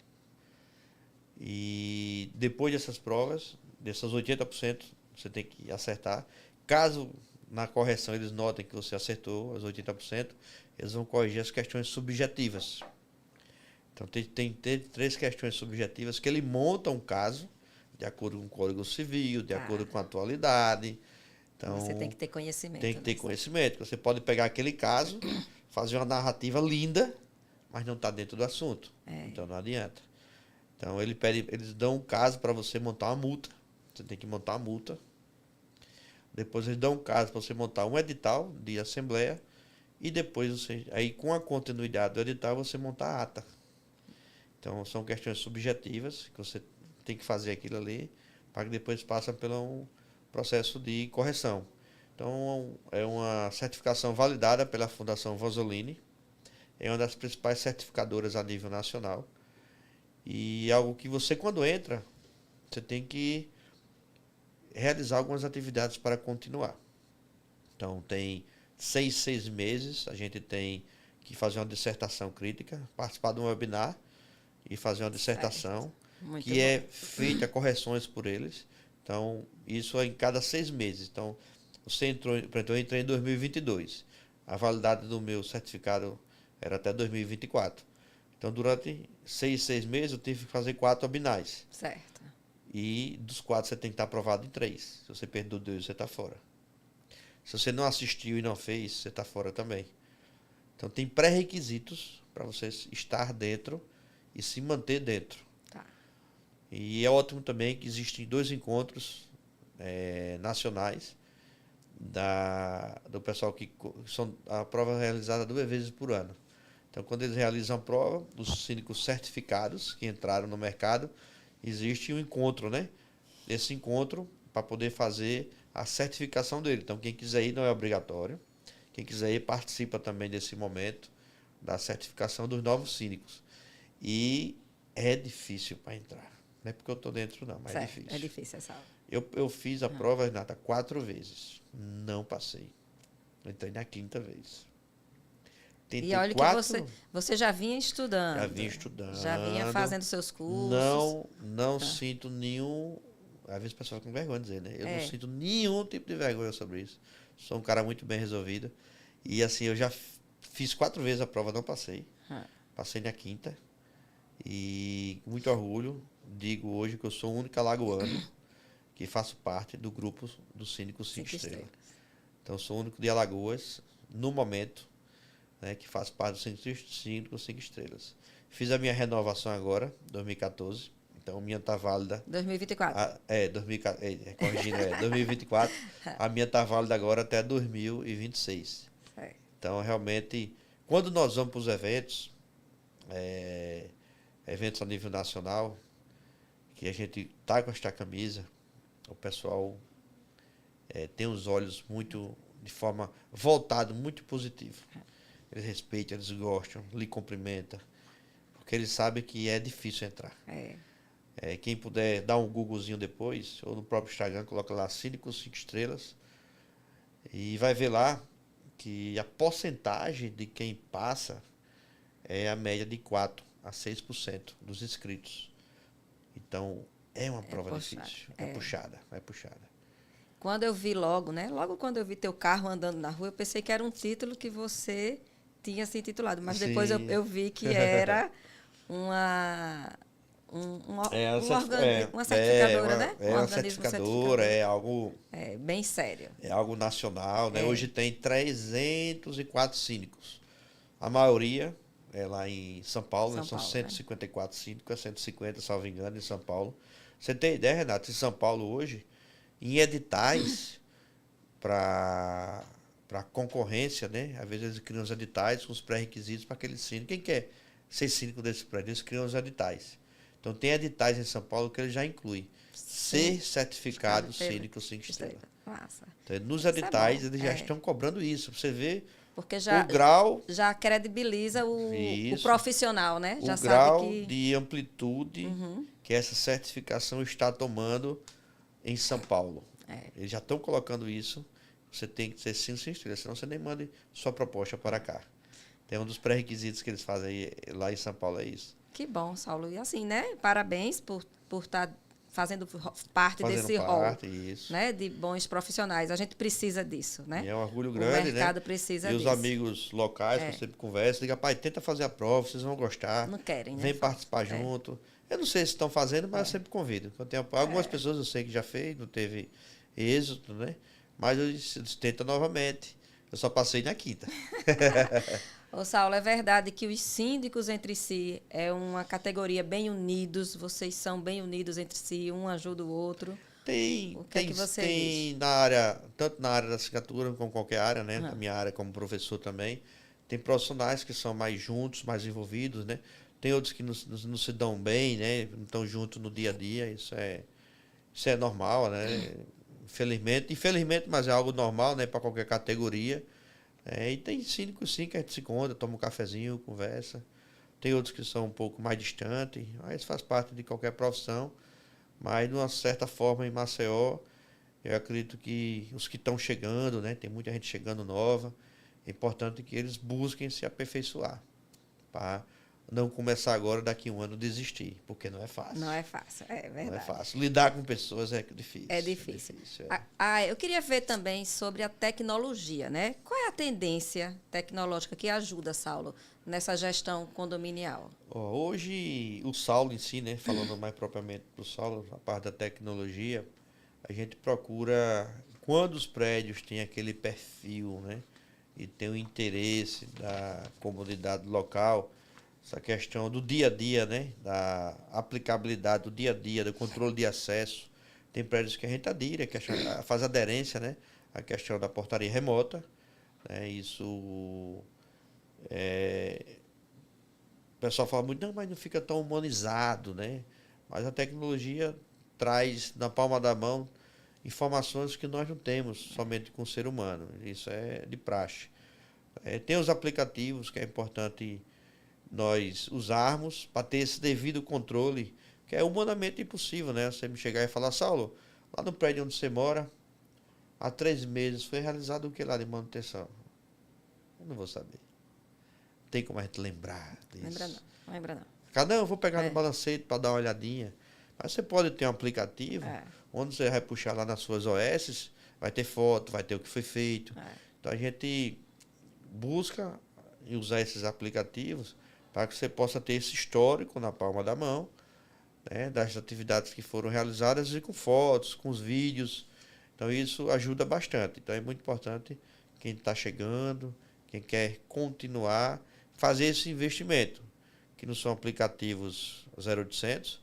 E depois dessas provas, dessas 80%, você tem que acertar. Caso na correção eles notem que você acertou as 80%, eles vão corrigir as questões subjetivas. Então tem 3 questões subjetivas que ele monta um caso, de acordo com o Código Civil, de acordo com a atualidade. Então,
você tem que ter conhecimento.
Tem que ter conhecimento. Você pode pegar aquele caso, fazer uma narrativa linda, mas não está dentro do assunto. Então não adianta. Então eles dão um caso para você montar uma multa. Você tem que montar uma multa. Depois eles dão um caso para você montar um edital de assembleia. E depois aí com a continuidade do edital, você montar a ata. Então são questões subjetivas que você tem que fazer aquilo ali, para que depois passe pelo um processo de correção. Então é uma certificação validada pela Fundação Vanzolini. É uma das principais certificadoras a nível nacional. E é algo que você, quando entra, você tem que realizar algumas atividades para continuar. Então, tem 6 meses, a gente tem que fazer uma dissertação crítica, participar de um webinar e fazer uma dissertação, que é feita correções por eles. Então, isso é em cada 6 meses. Então, você entrou, eu entrei em 2022. A validade do meu certificado era até 2024. Então, durante 6 meses, eu tive que fazer 4 webinars.
Certo.
E dos 4, você tem que estar aprovado em 3. Se você perdeu 2, você está fora. Se você não assistiu e não fez, você está fora também. Então, tem pré-requisitos para você estar dentro e se manter dentro.
Tá.
E é ótimo também que existem 2 encontros nacionais do pessoal são a prova é realizada 2 vezes por ano. Então, quando eles realizam a prova, os síndicos certificados que entraram no mercado, existe um encontro, né? Esse encontro para poder fazer a certificação dele. Então, quem quiser ir não é obrigatório. Quem quiser ir participa também desse momento da certificação dos novos síndicos. E é difícil para entrar. Não é porque eu estou dentro, não, mas
certo,
é difícil.
É difícil essa aula.
Eu fiz a prova, Renata, 4 vezes. Não passei. Entrei na 5ª vez. Tentei
E olha
4,
que você já vinha estudando.
já vinha estudando.
Já vinha fazendo seus cursos.
Não sinto nenhum... Às vezes o pessoal fica com vergonha de dizer, né? Eu não sinto nenhum tipo de vergonha sobre isso. Sou um cara muito bem resolvido. E assim, eu já fiz 4 vezes a prova, não passei. Passei na 5ª. E com muito orgulho, digo hoje que eu sou o único alagoano que faço parte do grupo dos síndicos 5 estrelas. Então, eu sou o único de Alagoas, no momento, né, que faço parte dos síndicos 5 estrelas. Fiz a minha renovação agora, 2014. Então, a minha está válida.
2024.
2024. A minha está válida agora até 2026.
É.
Então, realmente, quando nós vamos para os eventos, eventos a nível nacional, que a gente tá com esta camisa, o pessoal tem os olhos muito, de forma voltada, muito positivo. Eles respeitam, eles gostam, lhe cumprimentam, porque eles sabem que é difícil entrar. Quem puder dar um Googlezinho depois, ou no próprio Instagram, coloca lá Síndicos 5 estrelas, e vai ver lá que a porcentagem de quem passa é a média de 4 a 6% dos inscritos. Então, é uma prova difícil. É puxada.
Quando eu vi logo, né? Logo quando eu vi teu carro andando na rua, eu pensei que era um título que você tinha se intitulado. Mas depois eu vi que era uma certificadora, né?
É uma certificadora, é algo...
bem sério.
É algo nacional, né? Hoje tem 304 síndicos. A maioria é lá em São Paulo, né? São 154 síndicos, 150, salvo engano, em São Paulo. Você tem ideia, Renato? Em São Paulo hoje, em editais para concorrência, né? Às vezes eles criam os editais com os pré-requisitos para aquele síndico. Quem quer ser síndico desse prédio? Eles criam os editais. Então, tem editais em São Paulo que ele já inclui ser certificado síndico 5 estrelas. Então, nos editais, eles já estão cobrando isso. Para você ver
porque
o grau...
Já credibiliza o profissional, né?
O grau de amplitude que essa certificação está tomando em São Paulo. Eles já estão colocando isso. Você tem que ser 5 estrelas, senão você nem manda sua proposta para cá. Tem um dos pré-requisitos que eles fazem lá em São Paulo, é isso.
Que bom, Saulo. E assim, né? Parabéns por estar fazendo parte desse rol, né? De bons profissionais. A gente precisa disso, né?
E é um orgulho grande, né?
O mercado precisa
disso. E os
disso.
amigos locais que eu sempre converso, digam, pai, tenta fazer a prova, vocês vão gostar.
Não querem, né?
Vem participar junto. Eu não sei se estão fazendo, mas eu sempre convido. Eu tenho algumas pessoas eu sei que já fez, não teve êxito, né? Mas eles tentam novamente. Eu só passei na 5ª.
Ô, Saulo, é verdade que os síndicos entre si é uma categoria bem unidos, vocês são bem unidos entre si, um ajuda o outro.
Tem na área, tanto na área da assinatura como qualquer área, né? Na minha área como professor também. Tem profissionais que são mais juntos, mais envolvidos, né? Tem outros que não se dão bem, né? Não estão juntos no dia a dia, isso é normal, né? Infelizmente, mas é algo normal, né? Para qualquer categoria. E tem síndicos sim que a gente se encontra, toma um cafezinho, conversa. Tem outros que são um pouco mais distantes, mas isso faz parte de qualquer profissão. Mas, de uma certa forma, em Maceió, eu acredito que os que estão chegando, né? Tem muita gente chegando nova, é importante que eles busquem se aperfeiçoar. Para não começar agora, daqui a um ano, desistir, porque não é fácil.
Não é fácil, é verdade.
Não é fácil. Lidar com pessoas é difícil.
É difícil. Eu queria ver também sobre a tecnologia, né? Qual é a tendência tecnológica que ajuda, Saulo, nessa gestão condominial?
Hoje, o Saulo em si, né? Falando mais propriamente do Saulo, a parte da tecnologia, a gente procura, quando os prédios têm aquele perfil, né? E tem o interesse da comunidade local, essa questão do dia a dia, né? Da aplicabilidade do dia a dia, do controle de acesso. Tem prédios que a gente adira, que faz aderência, né? a questão da portaria remota, né? Isso o pessoal fala muito, não, mas não fica tão humanizado, né? Mas a tecnologia traz na palma da mão informações que nós não temos somente com o ser humano. Isso é de praxe. Tem os aplicativos que é importante nós usarmos para ter esse devido controle, que é humanamente impossível, né? Você me chegar e falar, Saulo, lá no prédio onde você mora, há 3 meses foi realizado o que lá de manutenção? Eu não vou saber. Tem como a gente lembrar disso.
Lembra não, não lembra não.
Cada eu vou pegar no balancete para dar uma olhadinha. Mas você pode ter um aplicativo onde você vai puxar lá nas suas OS, vai ter foto, vai ter o que foi feito. Então a gente busca usar esses aplicativos para que você possa ter esse histórico na palma da mão, né, das atividades que foram realizadas e com fotos, com os vídeos. Então isso ajuda bastante. Então é muito importante quem está chegando, quem quer continuar, fazer esse investimento, que não são aplicativos 0800,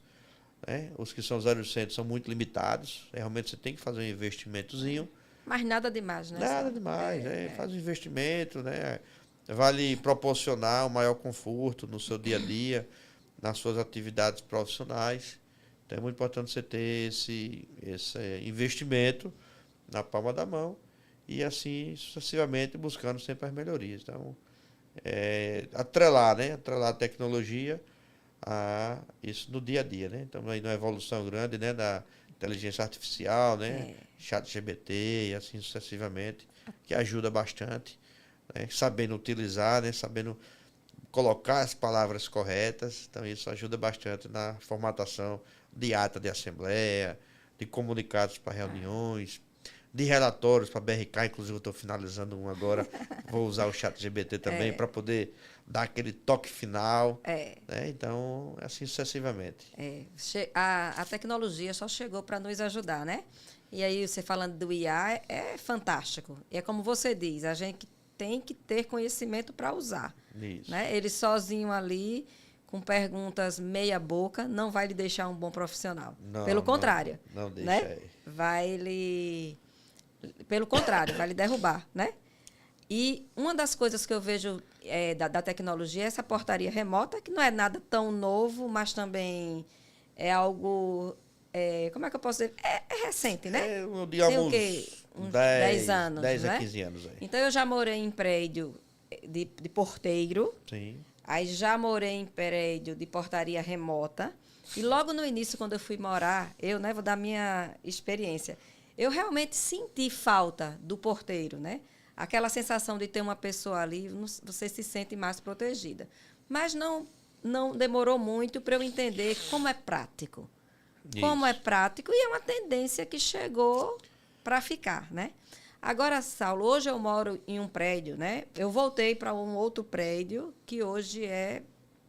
né? Os que são 0800 são muito limitados, realmente você tem que fazer um investimentozinho.
Mas nada demais, né?
Nada demais, faz um investimento, né? Vai lhe proporcionar um maior conforto no seu dia a dia, nas suas atividades profissionais. Então é muito importante você ter esse investimento na palma da mão e assim sucessivamente buscando sempre as melhorias. Então, atrelar a tecnologia a isso no dia a dia, né? Então aí na evolução grande, né, da inteligência artificial, né, ChatGPT e assim sucessivamente, que ajuda bastante, né? Sabendo utilizar, né, sabendo colocar as palavras corretas, então isso ajuda bastante na formatação de ata de assembleia, de comunicados para reuniões, de relatórios para BRK, inclusive eu estou finalizando um agora, vou usar o ChatGPT também para poder dar aquele toque final, né? Então, assim sucessivamente.
A tecnologia só chegou para nos ajudar, né? E aí, você falando do IA, é fantástico. E é como você diz, a gente tem que ter conhecimento para usar.
Isso.
Né? Ele sozinho ali, com perguntas meia boca, não vai lhe deixar um bom profissional. Pelo contrário.
Não deixa,
né? Vai lhe... Pelo contrário, vai lhe derrubar, né? E uma das coisas que eu vejo da tecnologia é essa portaria remota, que não é nada tão novo, mas também é algo... como é que eu posso dizer? É recente, né?
Digamos,
tem o quê? Uns 10 anos,
10
né?
a 15 anos. Aí.
Então, eu já morei em prédio de porteiro.
Sim.
Aí, já morei em prédio de portaria remota. E logo no início, quando eu fui morar, vou dar minha experiência, eu realmente senti falta do porteiro, né? Aquela sensação de ter uma pessoa ali, você se sente mais protegida. Mas não demorou muito para eu entender como é prático. Isso. Como é prático e é uma tendência que chegou para ficar, né? Agora, Saulo, hoje eu moro em um prédio, né? Eu voltei para um outro prédio que hoje é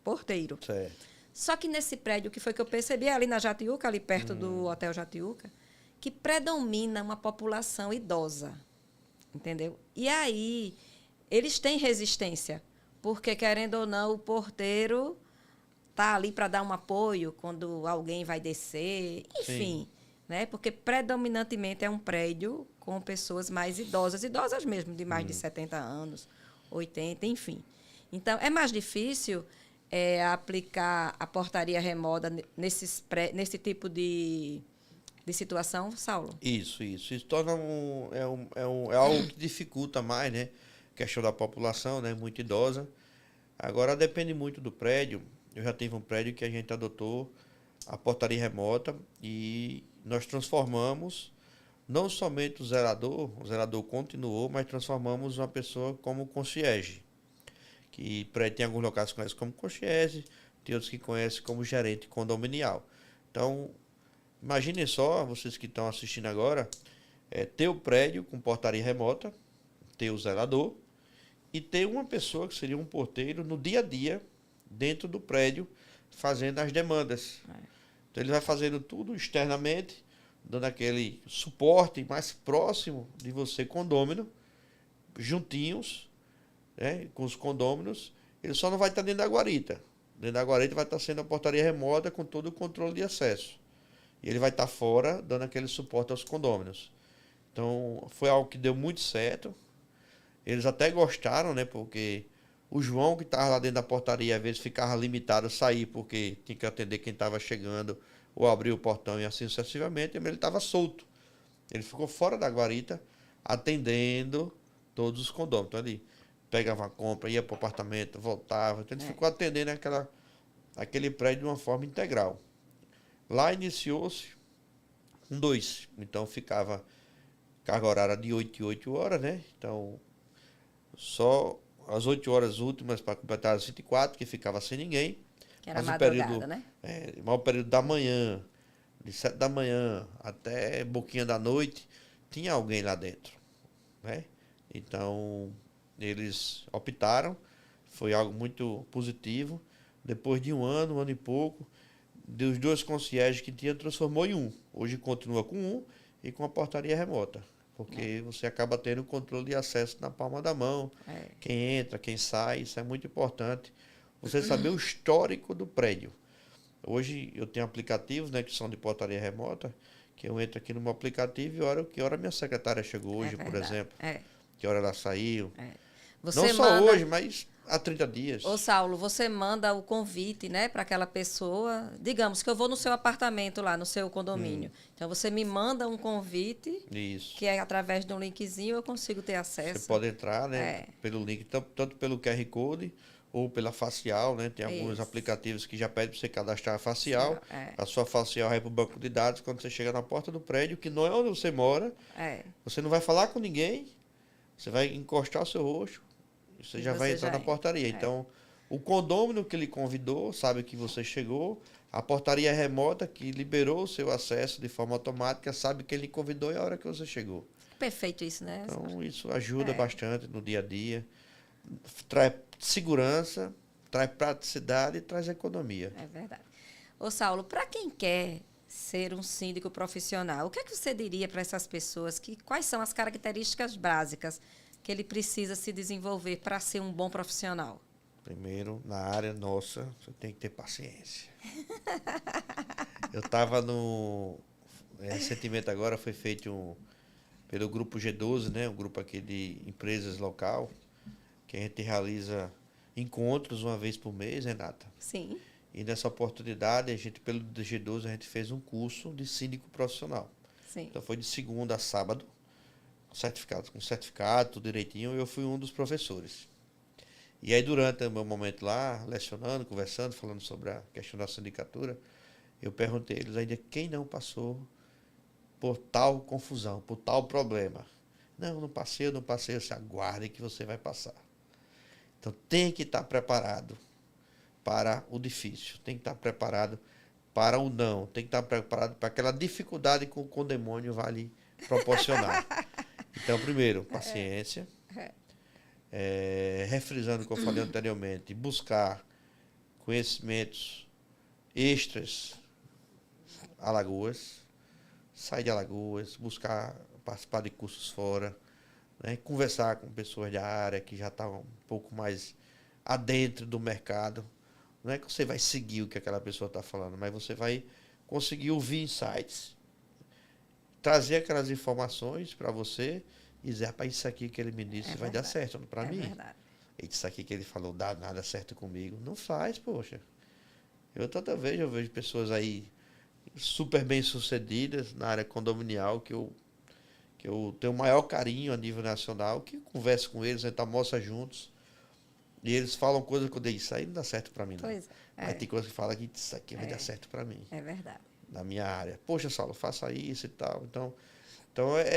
porteiro.
Certo.
Só que nesse prédio, o que foi que eu percebi ali na Jatiuca, ali perto do Hotel Jatiuca, que predomina uma população idosa, entendeu? E aí, eles têm resistência, porque, querendo ou não, o porteiro está ali para dar um apoio quando alguém vai descer, enfim, né? Porque predominantemente é um prédio com pessoas mais idosas mesmo, de mais de 70 anos, 80, enfim. Então, é mais difícil aplicar a portaria remota nesse tipo de situação, Saulo?
Isso torna algo que dificulta mais, né? A questão da população, né? Muito idosa. Agora, depende muito do prédio. Eu já tive um prédio que a gente adotou a portaria remota e nós transformamos não somente o zelador continuou, mas transformamos uma pessoa como concierge. Que tem alguns locais que conhecem como concierge, tem outros que conhecem como gerente condominial. Então, imaginem só, vocês que estão assistindo agora, ter o prédio com portaria remota, ter o zelador e ter uma pessoa que seria um porteiro no dia a dia, dentro do prédio, fazendo as demandas. Então, ele vai fazendo tudo externamente, dando aquele suporte mais próximo de você, condômino, juntinhos, né, com os condôminos. Ele só não vai estar dentro da guarita. Dentro da guarita vai estar sendo a portaria remota com todo o controle de acesso. E ele vai estar fora, dando aquele suporte aos condôminos. Então, foi algo que deu muito certo. Eles até gostaram, né? Porque o João, que estava lá dentro da portaria, às vezes ficava limitado a sair, porque tinha que atender quem estava chegando, ou abrir o portão e assim sucessivamente, mas ele estava solto. Ele ficou fora da guarita, atendendo todos os condôminos. Então, ele pegava a compra, ia para o apartamento, voltava. Então, ele ficou atendendo aquele prédio de uma forma integral. Lá iniciou-se com 2. Então, ficava carga horária de 8 e 8 horas, né? Então, só as 8 horas últimas para completar as 24, que ficava sem ninguém.
Que era
Mas o
madrugada,
período,
né?
o período da manhã, de 7 da manhã até boquinha da noite, tinha alguém lá dentro, né? Então, eles optaram, foi algo muito positivo. Depois de um ano e pouco, dos 2 concierges que tinha, transformou em um. Hoje continua com um e com a portaria remota. Porque você acaba tendo o controle de acesso na palma da mão. Quem entra, quem sai, isso é muito importante. Você saber o histórico do prédio. Hoje eu tenho aplicativos, né, que são de portaria remota, que eu entro aqui no meu aplicativo e olho que hora minha secretária chegou hoje, por exemplo. Que hora ela saiu. Não só hoje, mas há 30 dias.
Ô, Saulo, você manda o convite, né, para aquela pessoa. Digamos que eu vou no seu apartamento lá, no seu condomínio. Então, você me manda um convite.
Isso.
Que é através de um linkzinho eu consigo ter acesso.
Você pode entrar, né, pelo link, tanto pelo QR Code ou pela facial, né? Tem alguns aplicativos que já pedem para você cadastrar a facial. A sua facial vai para o banco de dados. Quando você chega na porta do prédio, que não é onde você mora, você não vai falar com ninguém, você vai encostar o seu rosto, você já vai entrar na portaria. Então, o condômino que lhe convidou sabe que você chegou, a portaria remota que liberou o seu acesso de forma automática sabe que ele convidou e a hora que você chegou.
Perfeito isso, né?
Então, isso ajuda bastante no dia a dia. Traz segurança, traz praticidade e traz economia.
É verdade. Ô, Saulo, para quem quer ser um síndico profissional, o que é que você diria para essas pessoas? Quais são as características básicas que ele precisa se desenvolver para ser um bom profissional?
Primeiro, na área nossa, você tem que ter paciência. Eu estava recentemente agora foi feito pelo grupo G12, né? Um grupo aqui de empresas local, que a gente realiza encontros uma vez por mês, Renata.
Sim.
E nessa oportunidade, pelo G12, a gente fez um curso de síndico profissional.
Sim.
Então foi de segunda a sábado, com certificado, tudo direitinho, e eu fui um dos professores. E aí, durante o meu momento lá, lecionando, conversando, falando sobre a questão da sindicatura, eu perguntei a eles ainda quem não passou por tal confusão, por tal problema. Não passei, eu disse, aguarde que você vai passar. Então, tem que estar preparado para o difícil, tem que estar preparado para o não, tem que estar preparado para aquela dificuldade que o condemônio vai lhe proporcionar. Então, primeiro, paciência. Refrisando o que eu falei anteriormente, buscar conhecimentos extras Alagoas, sair de Alagoas, buscar participar de cursos fora, né? Conversar com pessoas da área que já estão um pouco mais adentro do mercado. Não é que você vai seguir o que aquela pessoa está falando, mas você vai conseguir ouvir insights, trazer aquelas informações para você e dizer, rapaz, isso aqui que ele me disse vai dar certo para mim.
Verdade.
Isso aqui que ele falou dá nada certo comigo. Não faz, poxa. Toda vez eu vejo pessoas aí super bem sucedidas na área condominial que eu tenho o maior carinho a nível nacional, que converso com eles, a gente almoça juntos e eles falam coisas que eu digo, isso aí não dá certo para mim não.
Pois é.
Mas tem coisa que fala que isso aqui vai dar certo para mim.
É verdade.
Na minha área. Poxa, Saulo, faça isso e tal. Então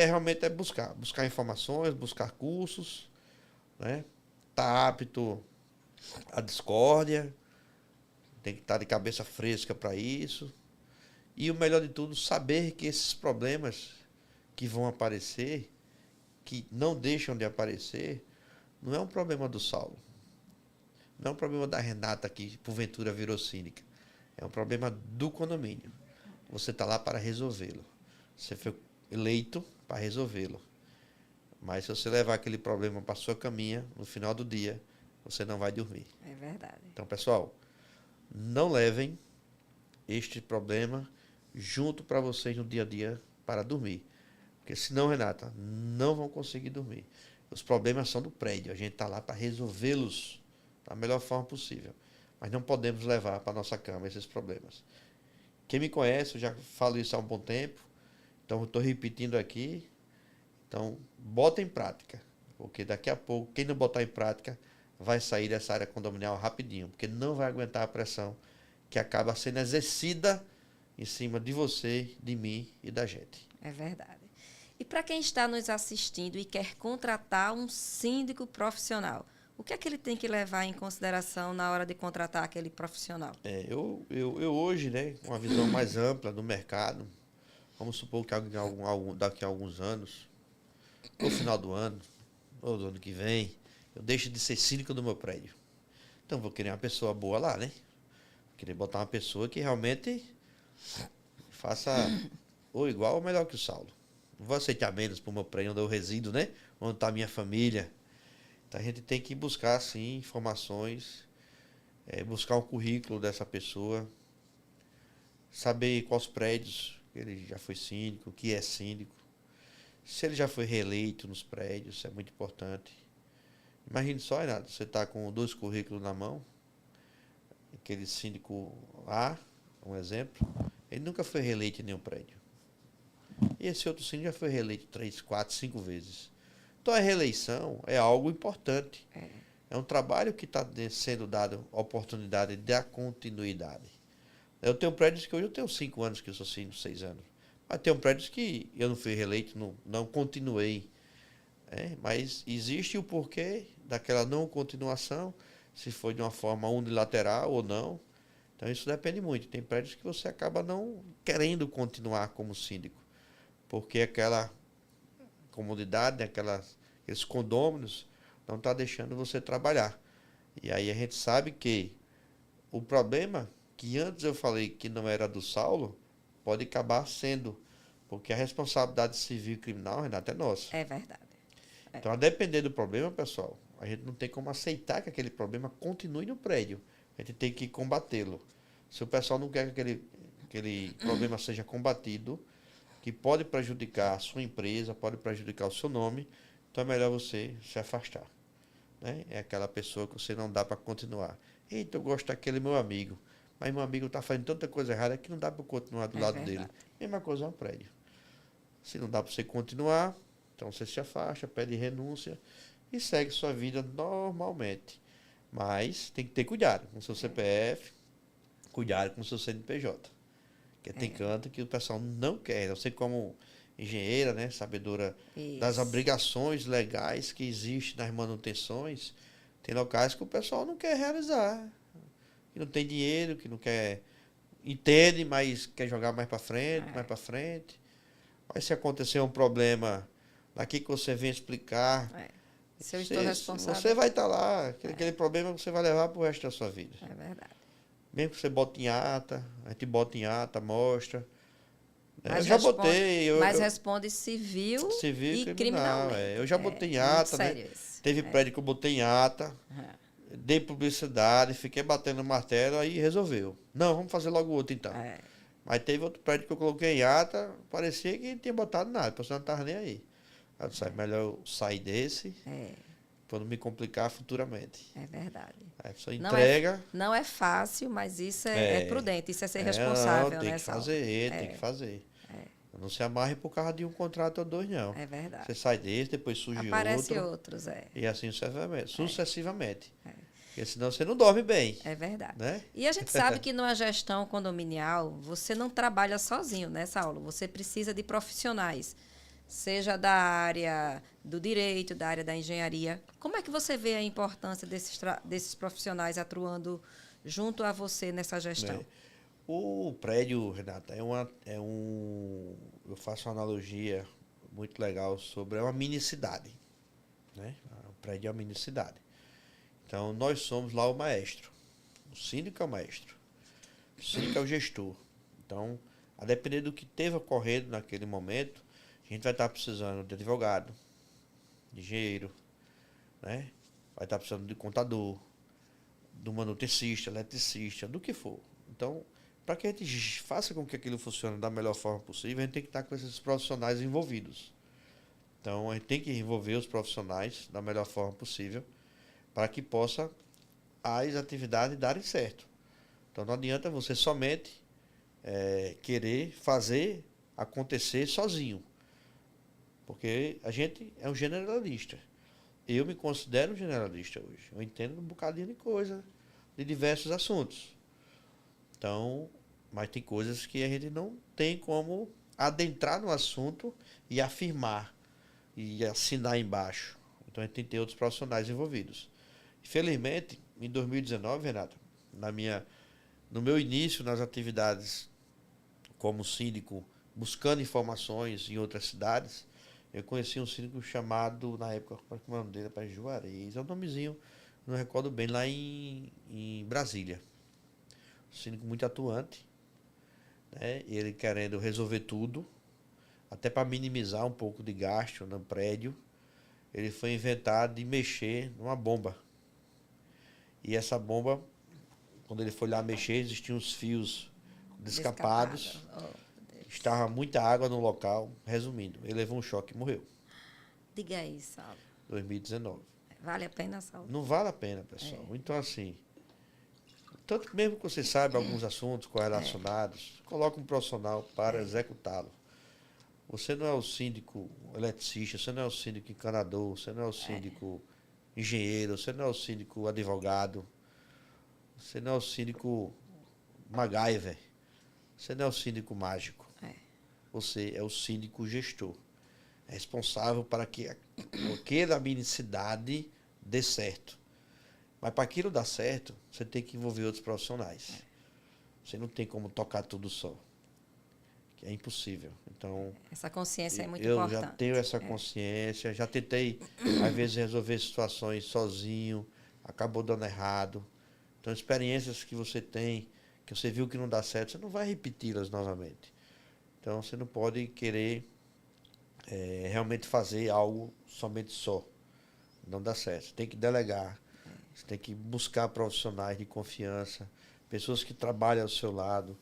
realmente buscar informações, buscar cursos, né? Tá apto à discórdia, tem que estar de cabeça fresca para isso. E o melhor de tudo, saber que esses problemas que vão aparecer, que não deixam de aparecer, não é um problema do Saulo. Não é um problema da Renata que porventura virou síndica. É um problema do condomínio. Você está lá para resolvê-lo. Você foi eleito para resolvê-lo. Mas se você levar aquele problema para a sua caminha, no final do dia, você não vai dormir.
É verdade.
Então, pessoal, não levem este problema junto para vocês no dia a dia para dormir. Porque senão, Renata, não vão conseguir dormir. Os problemas são do prédio. A gente está lá para resolvê-los da melhor forma possível. Mas não podemos levar para a nossa cama esses problemas. Quem me conhece, eu já falo isso há um bom tempo. Então, eu estou repetindo aqui. Então, bota em prática. Porque daqui a pouco, quem não botar em prática, vai sair dessa área condominial rapidinho. Porque não vai aguentar a pressão que acaba sendo exercida em cima de você, de mim e da gente.
É verdade. E para quem está nos assistindo e quer contratar um síndico profissional, o que é que ele tem que levar em consideração na hora de contratar aquele profissional?
Eu hoje, né, com uma visão mais ampla do mercado, vamos supor que daqui a alguns anos, no final do ano, ou do ano que vem, eu deixo de ser síndico do meu prédio. Então, vou querer uma pessoa boa lá, né? Vou querer botar uma pessoa que realmente faça ou igual ou melhor que o Saulo. Não vou aceitar menos para o meu prédio onde eu resido, né? Onde está a minha família. Então, a gente tem que buscar, sim, informações, buscar um currículo dessa pessoa, saber quais prédios ele já foi síndico, o que é síndico, se ele já foi reeleito nos prédios, isso é muito importante. Imagine só, Renato, você está com 2 currículos na mão, aquele síndico A, um exemplo, ele nunca foi reeleito em nenhum prédio. E esse outro síndico já foi reeleito 3, 4, 5 vezes. Então a reeleição é algo importante. É um trabalho que está sendo dado a oportunidade de dar continuidade. Eu tenho prédios que hoje eu tenho 5 anos que eu sou síndico, 6 anos. Mas tem prédios que eu não fui reeleito, não continuei. Mas existe o porquê daquela não continuação, se foi de uma forma unilateral ou não. Então isso depende muito. Tem prédios que você acaba não querendo continuar como síndico, porque aquela comunidade, aqueles condôminos não está deixando você trabalhar. E aí a gente sabe que o problema que antes eu falei que não era do Saulo, pode acabar sendo, porque a responsabilidade civil e criminal, Renata, é nossa.
É verdade.
Então, a depender do problema, pessoal, a gente não tem como aceitar que aquele problema continue no prédio. A gente tem que combatê-lo. Se o pessoal não quer que aquele problema seja combatido, que pode prejudicar a sua empresa, pode prejudicar o seu nome, então é melhor você se afastar. Né? É aquela pessoa que você não dá para continuar. Eita, eu gosto daquele meu amigo, mas meu amigo está fazendo tanta coisa errada que não dá para continuar do lado dele. Mesma coisa é um prédio. Se não dá para você continuar, então você se afasta, pede renúncia e segue sua vida normalmente. Mas tem que ter cuidado com o seu CPF, cuidado com o seu CNPJ. Porque tem canto que o pessoal não quer. Você como engenheira, né, sabedora das obrigações legais que existem nas manutenções, tem locais que o pessoal não quer realizar. Que não tem dinheiro, que não quer... Entende, mas quer jogar mais para frente, mais para frente. Mas se acontecer um problema daqui que você vem explicar...
Se eu estou responsável...
Você vai estar lá. Aquele problema você vai levar para o resto da sua vida.
É verdade.
Mesmo que você bote em ata, a gente bota em ata, mostra.
Mas
eu já botei.
Responde civil e criminal.
Eu já botei em ata, né? Teve prédio que eu botei em ata, dei publicidade, fiquei batendo no martelo, aí resolveu. Não, vamos fazer logo outro então. Mas teve outro prédio que eu coloquei em ata, parecia que não tinha botado nada, a pessoa não estava nem aí. Eu disse, melhor eu sair desse, para não me complicar futuramente.
É verdade.
Aí a pessoa entrega.
Não é fácil, mas isso é prudente, isso é ser responsável,
não,
né,
tem que fazer. Não se amarre por causa de um contrato ou 2, não.
É verdade.
Você sai desse, depois surge
Aparece outros,
E assim sucessivamente. Porque senão você não dorme bem.
É verdade.
Né?
E a gente sabe que numa gestão condominial, você não trabalha sozinho, né, Saulo? Você precisa de profissionais, seja da área do direito, da área da engenharia. Como é que você vê a importância desses profissionais atuando junto a você nessa gestão?
O prédio, Renata, eu faço uma analogia muito legal sobre uma mini-cidade. Né? O prédio é uma mini-cidade. Então, nós somos lá o maestro. O síndico é o maestro. O síndico é o gestor. Então, a depender do que esteja ocorrendo naquele momento, a gente vai estar precisando de advogado, de engenheiro, né? Vai estar precisando de contador, do manutencista, eletricista, do que for. Então, para que a gente faça com que aquilo funcione da melhor forma possível, a gente tem que estar com esses profissionais envolvidos. Então, a gente tem que envolver os profissionais da melhor forma possível para que possa as atividades darem certo. Então, não adianta você somente querer fazer acontecer sozinho, porque a gente é um generalista. Eu me considero um generalista hoje. Eu entendo um bocadinho de coisa, de diversos assuntos. Então, mas tem coisas que a gente não tem como adentrar no assunto e afirmar e assinar embaixo. Então a gente tem que ter outros profissionais envolvidos. Infelizmente, em 2019, Renata, no meu início nas atividades como síndico, buscando informações em outras cidades, eu conheci um síndico chamado, na época, como é o nome dele? Para Juarez, é um nomezinho, não recordo bem, lá em Brasília. Um síndico muito atuante, né? Ele querendo resolver tudo, até para minimizar um pouco de gasto no prédio, ele foi inventar de mexer numa bomba. E essa bomba, quando ele foi lá mexer, existiam os fios descapados, estava muita água no local. Resumindo, ele levou um choque e morreu.
Diga aí, Saulo.
2019.
Vale a pena, Saulo?
Não vale a pena, pessoal. Então, assim, tanto mesmo que você saiba alguns assuntos correlacionados, coloque um profissional para executá-lo. Você não é o síndico eletricista, você não é o síndico encanador, você não é o síndico engenheiro, você não é o síndico advogado, você não é o síndico MacGyver, você não é o síndico mágico. Você é o síndico gestor. É responsável para que aquela cidade dê certo. Mas para aquilo dar certo, você tem que envolver outros profissionais. Você não tem como tocar tudo só. É impossível. Então,
essa consciência é muito importante.
Eu já tenho essa consciência, já tentei, às vezes, resolver situações sozinho, acabou dando errado. Então, experiências que você tem, que você viu que não dá certo, você não vai repeti-las novamente. Então, você não pode querer realmente fazer algo somente só. Não dá certo. Você tem que delegar, você tem que buscar profissionais de confiança, pessoas que trabalham ao seu lado.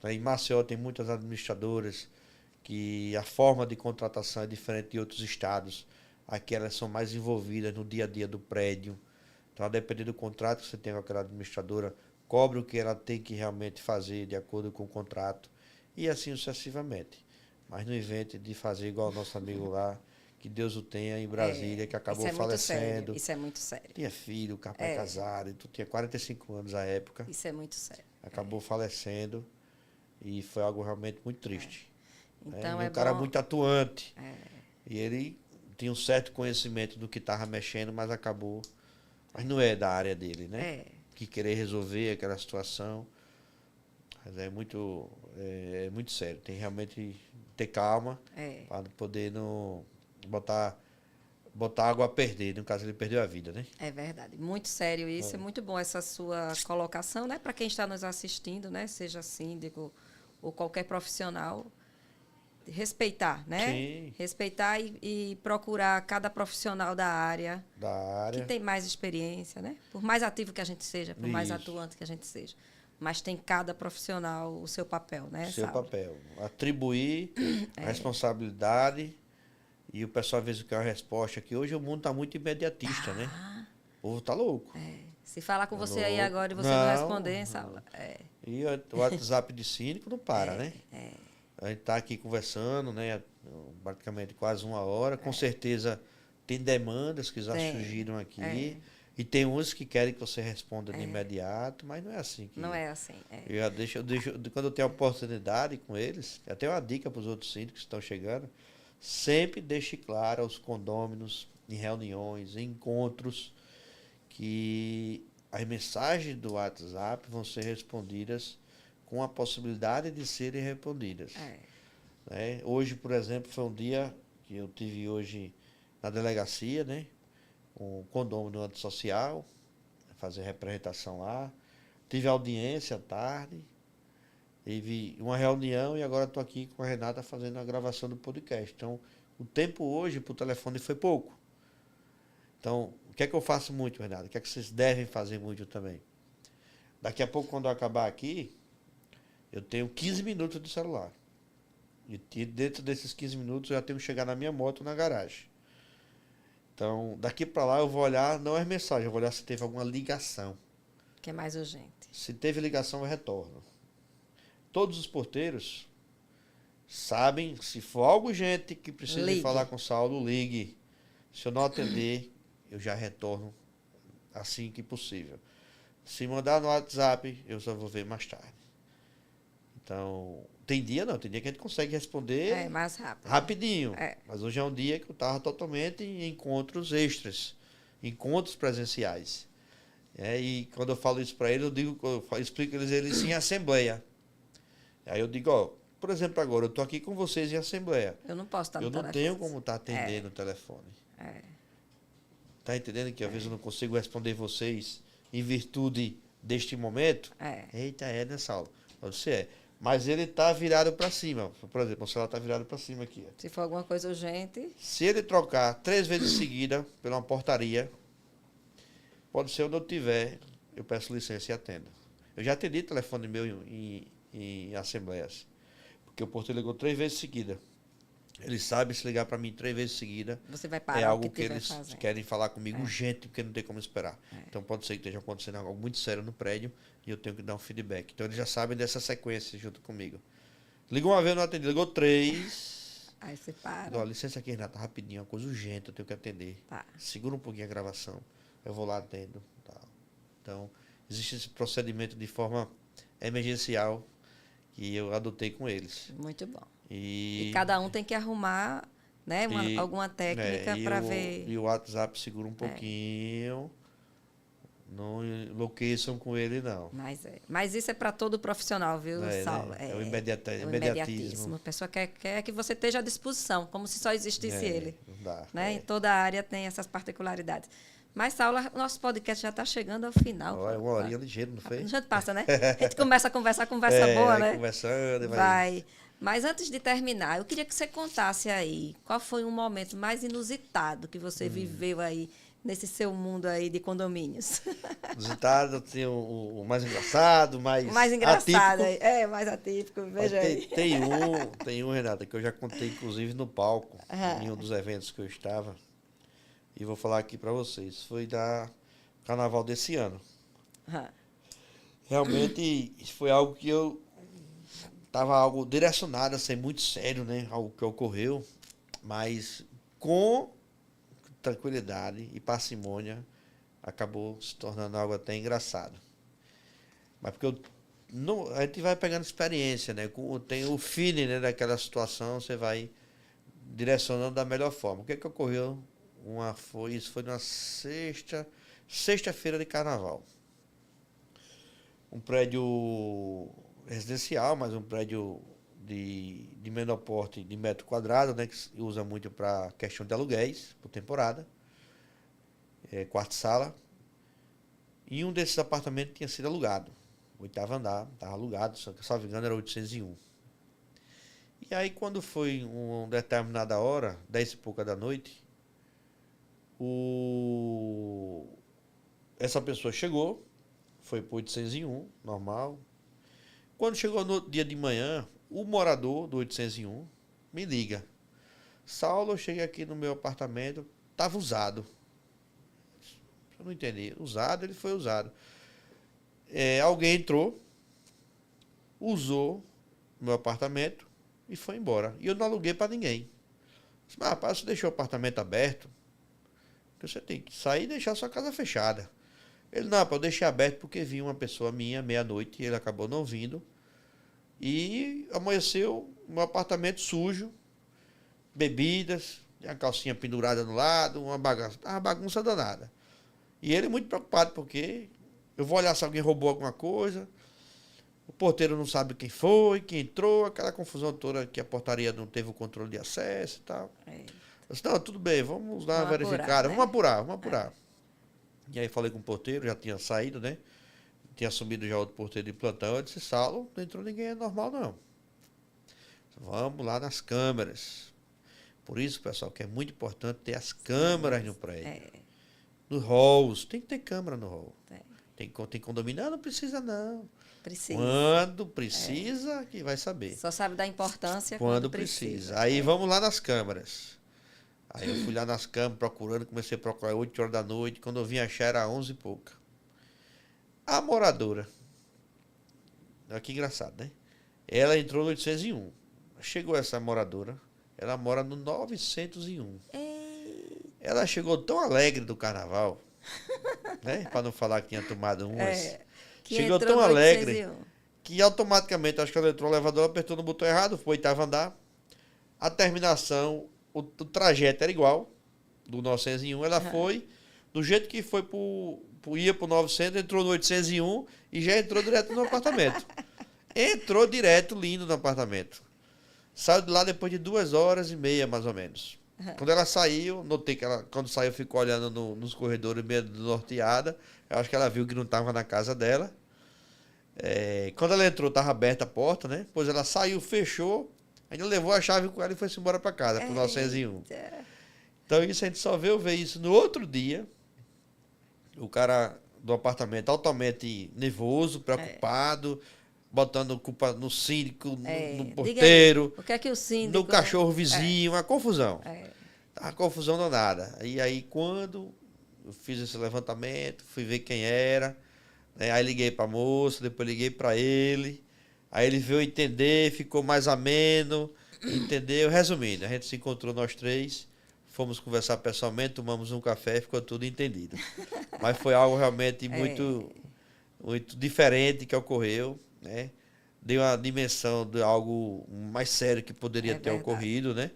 Em Maceió tem muitas administradoras que a forma de contratação é diferente de outros estados. Aqui elas são mais envolvidas no dia a dia do prédio. Então, a depender do contrato que você tem com aquela administradora, cobre o que ela tem que realmente fazer de acordo com o contrato e assim sucessivamente. Mas não invente de fazer igual o nosso amigo lá, que Deus o tenha, em Brasília, que acabou falecendo.
Isso é muito sério.
Tinha filho, capaz casado, então tinha 45 anos à época.
Isso é muito sério.
Acabou falecendo. E foi algo realmente muito triste.
Então,
um cara muito atuante. E ele tinha um certo conhecimento do que estava mexendo, mas acabou. Mas não é da área dele, né? Que querer resolver aquela situação. Mas é muito sério. Tem realmente que ter calma para poder não botar água a perder. No caso, ele perdeu a vida, né?
É verdade. Muito sério isso. É muito bom essa sua colocação, né? Para quem está nos assistindo, né? Seja síndico ou qualquer profissional, respeitar, né?
Sim.
Respeitar e procurar cada profissional da área que tem mais experiência, né? Por mais ativo que a gente seja, por mais atuante que a gente seja. Mas tem cada profissional o seu papel, né?
Seu papel. Atribuir a responsabilidade e o pessoal às vezes quer uma resposta que hoje o mundo está muito imediatista, né? O povo está louco.
Se falar com você aí agora e você não responder, Saulo.
E o WhatsApp de síndico não para, né? A gente está aqui conversando, né? Praticamente quase 1 hora. Com certeza tem demandas que já surgiram aqui. E tem uns que querem que você responda de imediato, mas não é assim.
Não é assim.
Eu deixo, quando eu tenho a oportunidade com eles, até uma dica para os outros síndicos que estão chegando, sempre deixe claro aos condôminos, em reuniões, em encontros, que as mensagens do WhatsApp vão ser respondidas com a possibilidade de serem respondidas. Né? Hoje, por exemplo, foi um dia que eu tive hoje na delegacia, né? Com o condômino antissocial, fazer representação lá. Tive audiência à tarde, teve uma reunião e agora estou aqui com a Renata fazendo a gravação do podcast. Então, o tempo hoje para o telefone foi pouco. Então, o que é que eu faço muito, Renata? O que é que vocês devem fazer muito também? Daqui a pouco, quando eu acabar aqui, eu tenho 15 minutos de celular. E dentro desses 15 minutos eu já tenho que chegar na minha moto na garagem. Então, daqui para lá eu vou olhar, não é mensagem, eu vou olhar se teve alguma ligação.
Que é mais urgente.
Se teve ligação, eu retorno. Todos os porteiros sabem, se for algo urgente que precisa falar com o Saulo, ligue. Se eu não atender, eu já retorno assim que possível. Se mandar no WhatsApp, eu só vou ver mais tarde. Então, tem dia que a gente consegue responder
mais rápido.
Rapidinho. Mas hoje é um dia que eu estava totalmente em encontros extras, encontros presenciais. E quando eu falo isso para eles, eu explico eles em assembleia. Aí eu digo, ó, por exemplo, agora eu estou aqui com vocês em assembleia.
Eu não posso estar no telefone.
Eu não tenho como estar atendendo o telefone. Tá entendendo que às vezes eu não consigo responder vocês em virtude deste momento? Eita, né, Saulo? Você é. Mas ele tá virado para cima. Por exemplo, o celular tá virado para cima aqui. Ó.
Se for alguma coisa urgente... Se
ele trocar 3 vezes seguida pela uma portaria, pode ser onde eu tiver, eu peço licença e atendo. Eu já atendi telefone meu em assembleias. Porque o porteiro ligou 3 vezes seguida. Ele sabe se ligar para mim 3 vezes seguida.
Você vai parar
é algo que eles querem falar comigo urgente, porque não tem como esperar. Então pode ser que esteja acontecendo algo muito sério no prédio e eu tenho que dar um feedback. Então eles já sabem dessa sequência junto comigo. Ligou uma vez, eu não atendi. Ligou 3.
Aí você para.
Dó, licença aqui, Renata, rapidinho, uma coisa urgente, eu tenho que atender. Segura um pouquinho a gravação. Eu vou lá, atendo. Tá. Então, existe esse procedimento de forma emergencial que eu adotei com eles.
Muito bom. E cada um tem que arrumar, né, alguma técnica para ver.
E o WhatsApp segura um pouquinho. Não enlouqueçam com ele, não.
Mas isso é para todo profissional, viu, Saulo?
Né? É o imediatismo.
A pessoa quer que você esteja à disposição, como se só existisse ele.
Não dá.
Né? Em toda a área tem essas particularidades. Mas, Saulo, nosso podcast já está chegando ao final.
Olha, uma horinha ligeiro, não foi?
A gente passa, né? A gente começa a conversar, conversa boa, né?
Conversando,
vai. Mas antes de terminar, eu queria que você contasse aí qual foi um momento mais inusitado que você viveu aí nesse seu mundo aí de condomínios.
Inusitado, tem o mais engraçado, mais
engraçado,
atípico.
Mais atípico, veja aí.
Tem um, Renata, que eu já contei, inclusive, no palco, em um dos eventos que eu estava. E vou falar aqui para vocês. Foi da carnaval desse ano. Realmente, foi algo que eu estava algo direcionado a ser muito sério, né? Algo que ocorreu, mas com tranquilidade e parcimônia acabou se tornando algo até engraçado. Mas porque a gente vai pegando experiência, né? Tem o feeling, né, daquela situação, você vai direcionando da melhor forma. O que ocorreu? Isso foi na sexta-feira de carnaval. Um prédio residencial, mas um prédio de menor porte de metro quadrado, né, que se usa muito para questão de aluguéis, por temporada. Quarto-sala. E um desses apartamentos tinha sido alugado. 8º andar, estava alugado, só que, salvo engano, era 801. E aí, quando foi uma determinada hora, 10 e pouca da noite, essa pessoa chegou, foi para 801, normal. Quando chegou no dia de manhã, o morador do 801 me liga. Saulo, eu cheguei aqui no meu apartamento, estava usado. Eu não entendi. Usado, ele foi usado. Alguém entrou, usou o meu apartamento e foi embora. E eu não aluguei para ninguém. Mas, rapaz, você deixou o apartamento aberto, você tem que sair e deixar sua casa fechada. Ele, não, eu deixei aberto porque vi uma pessoa minha meia-noite e ele acabou não vindo. E amanheceu meu apartamento sujo, bebidas, a calcinha pendurada no lado, uma bagunça danada. E ele muito preocupado porque eu vou olhar se alguém roubou alguma coisa, o porteiro não sabe quem foi, quem entrou, aquela confusão toda que a portaria não teve o controle de acesso e tal. Eu disse, não, tudo bem, vamos dar uma verificada, né? Vamos apurar. E aí falei com o porteiro, já tinha saído, né? Tinha assumido já outro porteiro de plantão. Eu disse, Saulo, não entrou ninguém, é normal não. Vamos lá nas câmeras. Por isso, pessoal, que é muito importante ter as câmeras no prédio. Nos halls, tem que ter câmera no hall. Tem condomínio? Não precisa não.
Precisa.
Quando precisa, que vai saber.
Só sabe da importância
Quando precisa. Aí vamos lá nas câmaras. Aí eu fui lá nas câmaras procurando, comecei a procurar 8 horas da noite. Quando eu vim achar era 11 e pouca. A moradora. Olha que engraçado, né? Ela entrou no 801. Chegou essa moradora. Ela mora no 901. Ela chegou tão alegre do carnaval, né? Para não falar que tinha tomado umas. Chegou tão alegre que automaticamente, acho que ela entrou no elevador, apertou no botão errado, foi oitavo andar. A terminação, o trajeto era igual, do 901. Ela foi, do jeito que foi ia pro 900, entrou no 801 e já entrou direto no apartamento. Entrou direto, lindo, no apartamento. Saiu de lá depois de 2h30, mais ou menos. Quando ela saiu, notei que ela, quando saiu, ficou olhando nos corredores meio norteada. Eu acho que ela viu que não estava na casa dela. Quando ela entrou, estava aberta a porta, né? Depois ela saiu, fechou, ainda levou a chave com ela e foi-se embora para casa, pro 901. Então isso a gente só veio ver isso no outro dia. O cara do apartamento altamente nervoso, preocupado, botando culpa no síndico, no porteiro,
o que é que o síndico...
no cachorro vizinho, uma confusão. Uma confusão danada. E aí quando eu fiz esse levantamento, fui ver quem era, né? Aí liguei para a moça, depois liguei para ele, aí ele veio entender, ficou mais ameno, entendeu? Resumindo, a gente se encontrou nós três, fomos conversar pessoalmente, tomamos um café, ficou tudo entendido. Mas foi algo realmente muito diferente que ocorreu, né? Deu uma dimensão de algo mais sério que poderia ter ocorrido, né?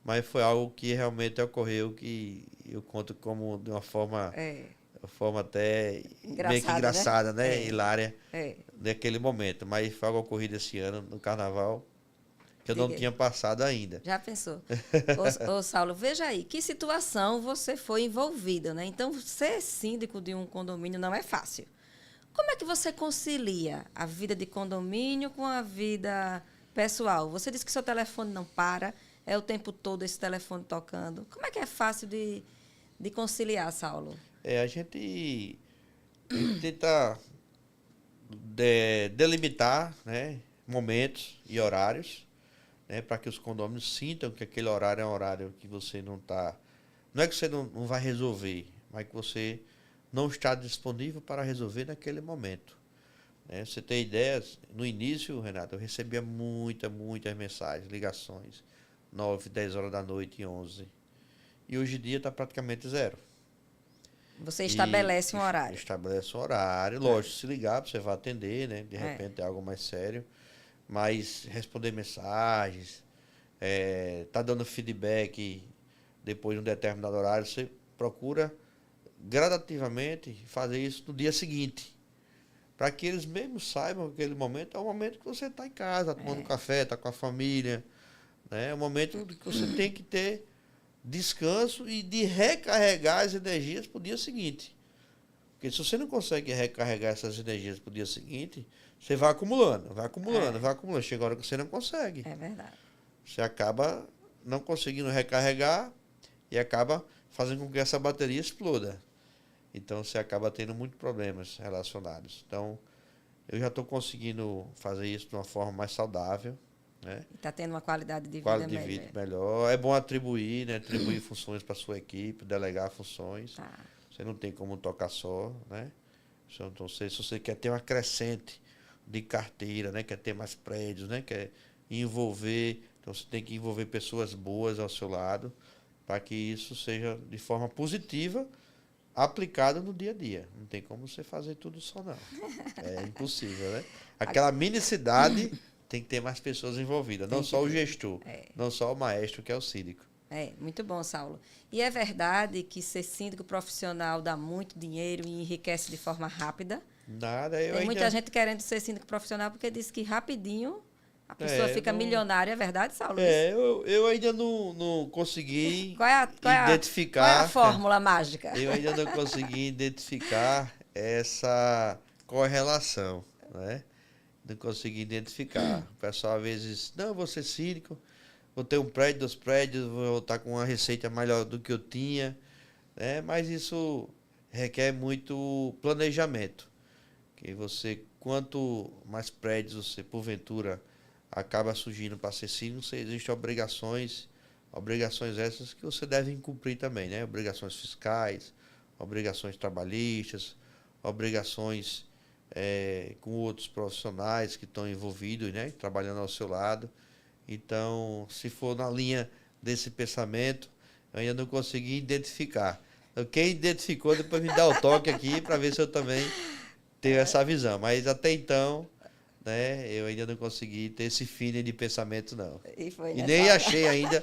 Mas foi algo que realmente ocorreu, que eu conto como de uma forma até meio que engraçada, né? Hilária, naquele momento. Mas foi algo ocorrido esse ano, no carnaval, que eu não tinha passado ainda.
Já pensou? Ô, Saulo, veja aí, que situação você foi envolvido, né? Então, ser síndico de um condomínio não é fácil. Como é que você concilia a vida de condomínio com a vida pessoal? Você disse que seu telefone não para, é o tempo todo esse telefone tocando. Como é que é fácil de conciliar, Saulo?
A gente tenta delimitar, né, momentos e horários, né, para que os condôminos sintam que aquele horário é um horário que você não está... Não é que você não vai resolver, mas que você não está disponível para resolver naquele momento. Né? Você tem ideias? No início, Renato, eu recebia muitas mensagens, ligações, 9, 10 horas da noite e 11. E hoje em dia está praticamente zero.
Você estabelece um horário?
Estabelece um horário. Lógico, se ligar, você vai atender, né? De repente é algo mais sério. Mas responder mensagens, tá dando feedback depois de um determinado horário, você procura gradativamente fazer isso no dia seguinte. Para que eles mesmos saibam que aquele momento é o momento que você está em casa, tomando café, está com a família. Né? É um momento que você tem que ter descanso e de recarregar as energias para o dia seguinte. Porque se você não consegue recarregar essas energias para o dia seguinte, você vai acumulando. Chega a hora que você não consegue.
É verdade.
Você acaba não conseguindo recarregar e acaba fazendo com que essa bateria exploda. Então você acaba tendo muitos problemas relacionados. Então eu já estou conseguindo fazer isso de uma forma mais saudável. Né?
Está tendo uma qualidade de vida
melhor. É bom atribuir, né? Atribuir funções para a sua equipe, delegar funções.
Tá.
Você não tem como tocar só, né? Então, se você quer ter uma crescente de carteira, né? Quer ter mais prédios, né? Quer envolver, então você tem que envolver pessoas boas ao seu lado para que isso seja de forma positiva aplicado no dia a dia. Não tem como você fazer tudo só, não. É impossível, né? Aquela mini cidade tem que ter mais pessoas envolvidas, não só o gestor, não só o maestro, que é o síndico.
Muito bom, Saulo. E é verdade que ser síndico profissional dá muito dinheiro e enriquece de forma rápida?
Nada,
Tem muita gente querendo ser síndico profissional porque diz que rapidinho a pessoa fica milionária. É verdade, Saulo?
Eu ainda não consegui identificar...
Qual é a fórmula mágica?
Eu ainda não consegui identificar essa correlação, né? Não consegui identificar. O pessoal às vezes, não, eu vou ser síndico, vou ter um prédio, 2 prédios, vou estar com uma receita melhor do que eu tinha, né? Mas isso requer muito planejamento. Que você, quanto mais prédios você, porventura, acaba surgindo para ser síndico, existem obrigações essas que você deve cumprir também, né? Obrigações fiscais, obrigações trabalhistas, obrigações com outros profissionais que estão envolvidos, né? Trabalhando ao seu lado. Então, se for na linha desse pensamento, eu ainda não consegui identificar. Então, quem identificou, depois me dá o toque aqui para ver se eu também tenho essa visão. Mas até então, né, eu ainda não consegui ter esse feeling de pensamento, não. E nem achei ainda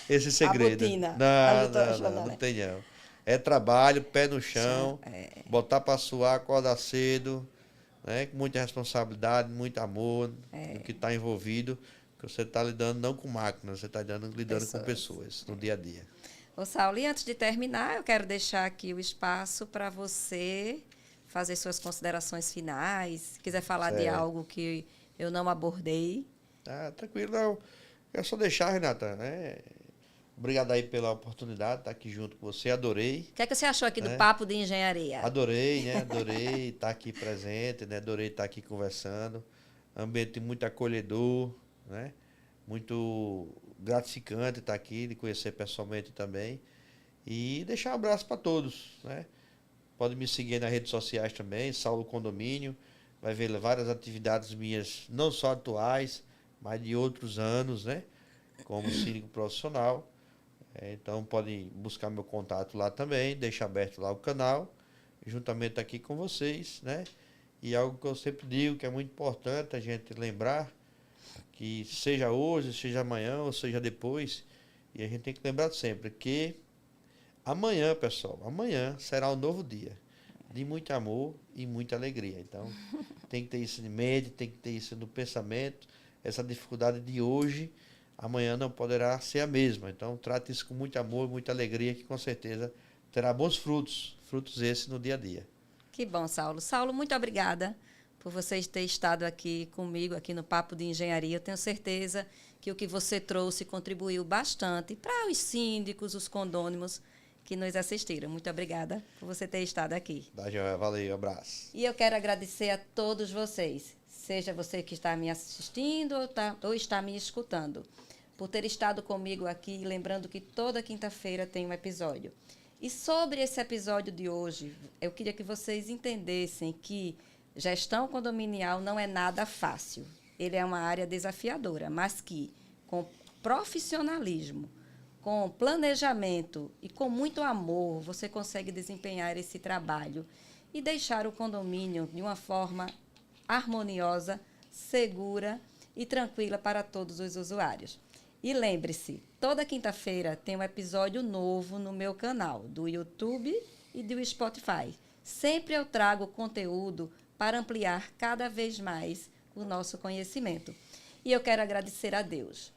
esse segredo. Não tem não. É trabalho, pé no chão, botar para suar, acordar cedo, né, com muita responsabilidade, muito amor no que está envolvido, que você está lidando não com máquinas, você está lidando com pessoas no dia a dia.
Ô, Saulo, e antes de terminar, eu quero deixar aqui o espaço para você fazer suas considerações finais, se quiser falar de algo que eu não abordei.
Tranquilo, não. É só deixar, Renata, né? Obrigado aí pela oportunidade de estar aqui junto com você, adorei.
O que é que você achou aqui do Papo de Engenharia?
Adorei, né? Adorei estar aqui presente, né? Adorei estar aqui conversando. Ambiente muito acolhedor, né? Muito gratificante estar aqui, de conhecer pessoalmente também. E deixar um abraço para todos, né? Pode me seguir nas redes sociais também, Saulo Condomínio. Vai ver várias atividades minhas, não só atuais, mas de outros anos, né? Como síndico profissional. Então, podem buscar meu contato lá também, deixa aberto lá o canal, juntamente aqui com vocês, né? E algo que eu sempre digo, que é muito importante a gente lembrar, que seja hoje, seja amanhã, ou seja depois, e a gente tem que lembrar sempre que amanhã, pessoal, amanhã será um novo dia de muito amor e muita alegria. Então, tem que ter isso em mente, tem que ter isso no pensamento. Essa dificuldade de hoje, amanhã não poderá ser a mesma. Então, trate isso com muito amor e muita alegria, que com certeza terá bons frutos. Frutos esses no dia a dia.
Que bom, Saulo. Saulo, muito obrigada por você ter estado aqui comigo, aqui no Papo de Engenharia. Eu tenho certeza que o que você trouxe contribuiu bastante para os síndicos, os condôminos que nos assistiram. Muito obrigada por você ter estado aqui.
Valeu, abraço.
E eu quero agradecer a todos vocês, seja você que está me assistindo ou está me escutando, por ter estado comigo aqui, lembrando que toda quinta-feira tem um episódio. E sobre esse episódio de hoje, eu queria que vocês entendessem que gestão condominial não é nada fácil. Ele é uma área desafiadora, mas que, com profissionalismo, com planejamento e com muito amor, você consegue desempenhar esse trabalho e deixar o condomínio de uma forma harmoniosa, segura e tranquila para todos os usuários. E lembre-se, toda quinta-feira tem um episódio novo no meu canal, do YouTube e do Spotify. Sempre eu trago conteúdo para ampliar cada vez mais o nosso conhecimento. E eu quero agradecer a Deus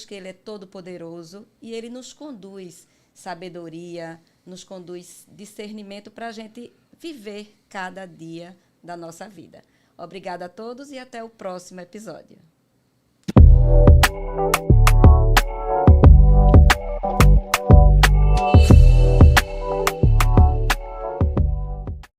que Ele é todo-poderoso e Ele nos conduz sabedoria, nos conduz discernimento para a gente viver cada dia da nossa vida. Obrigada a todos e até o próximo episódio.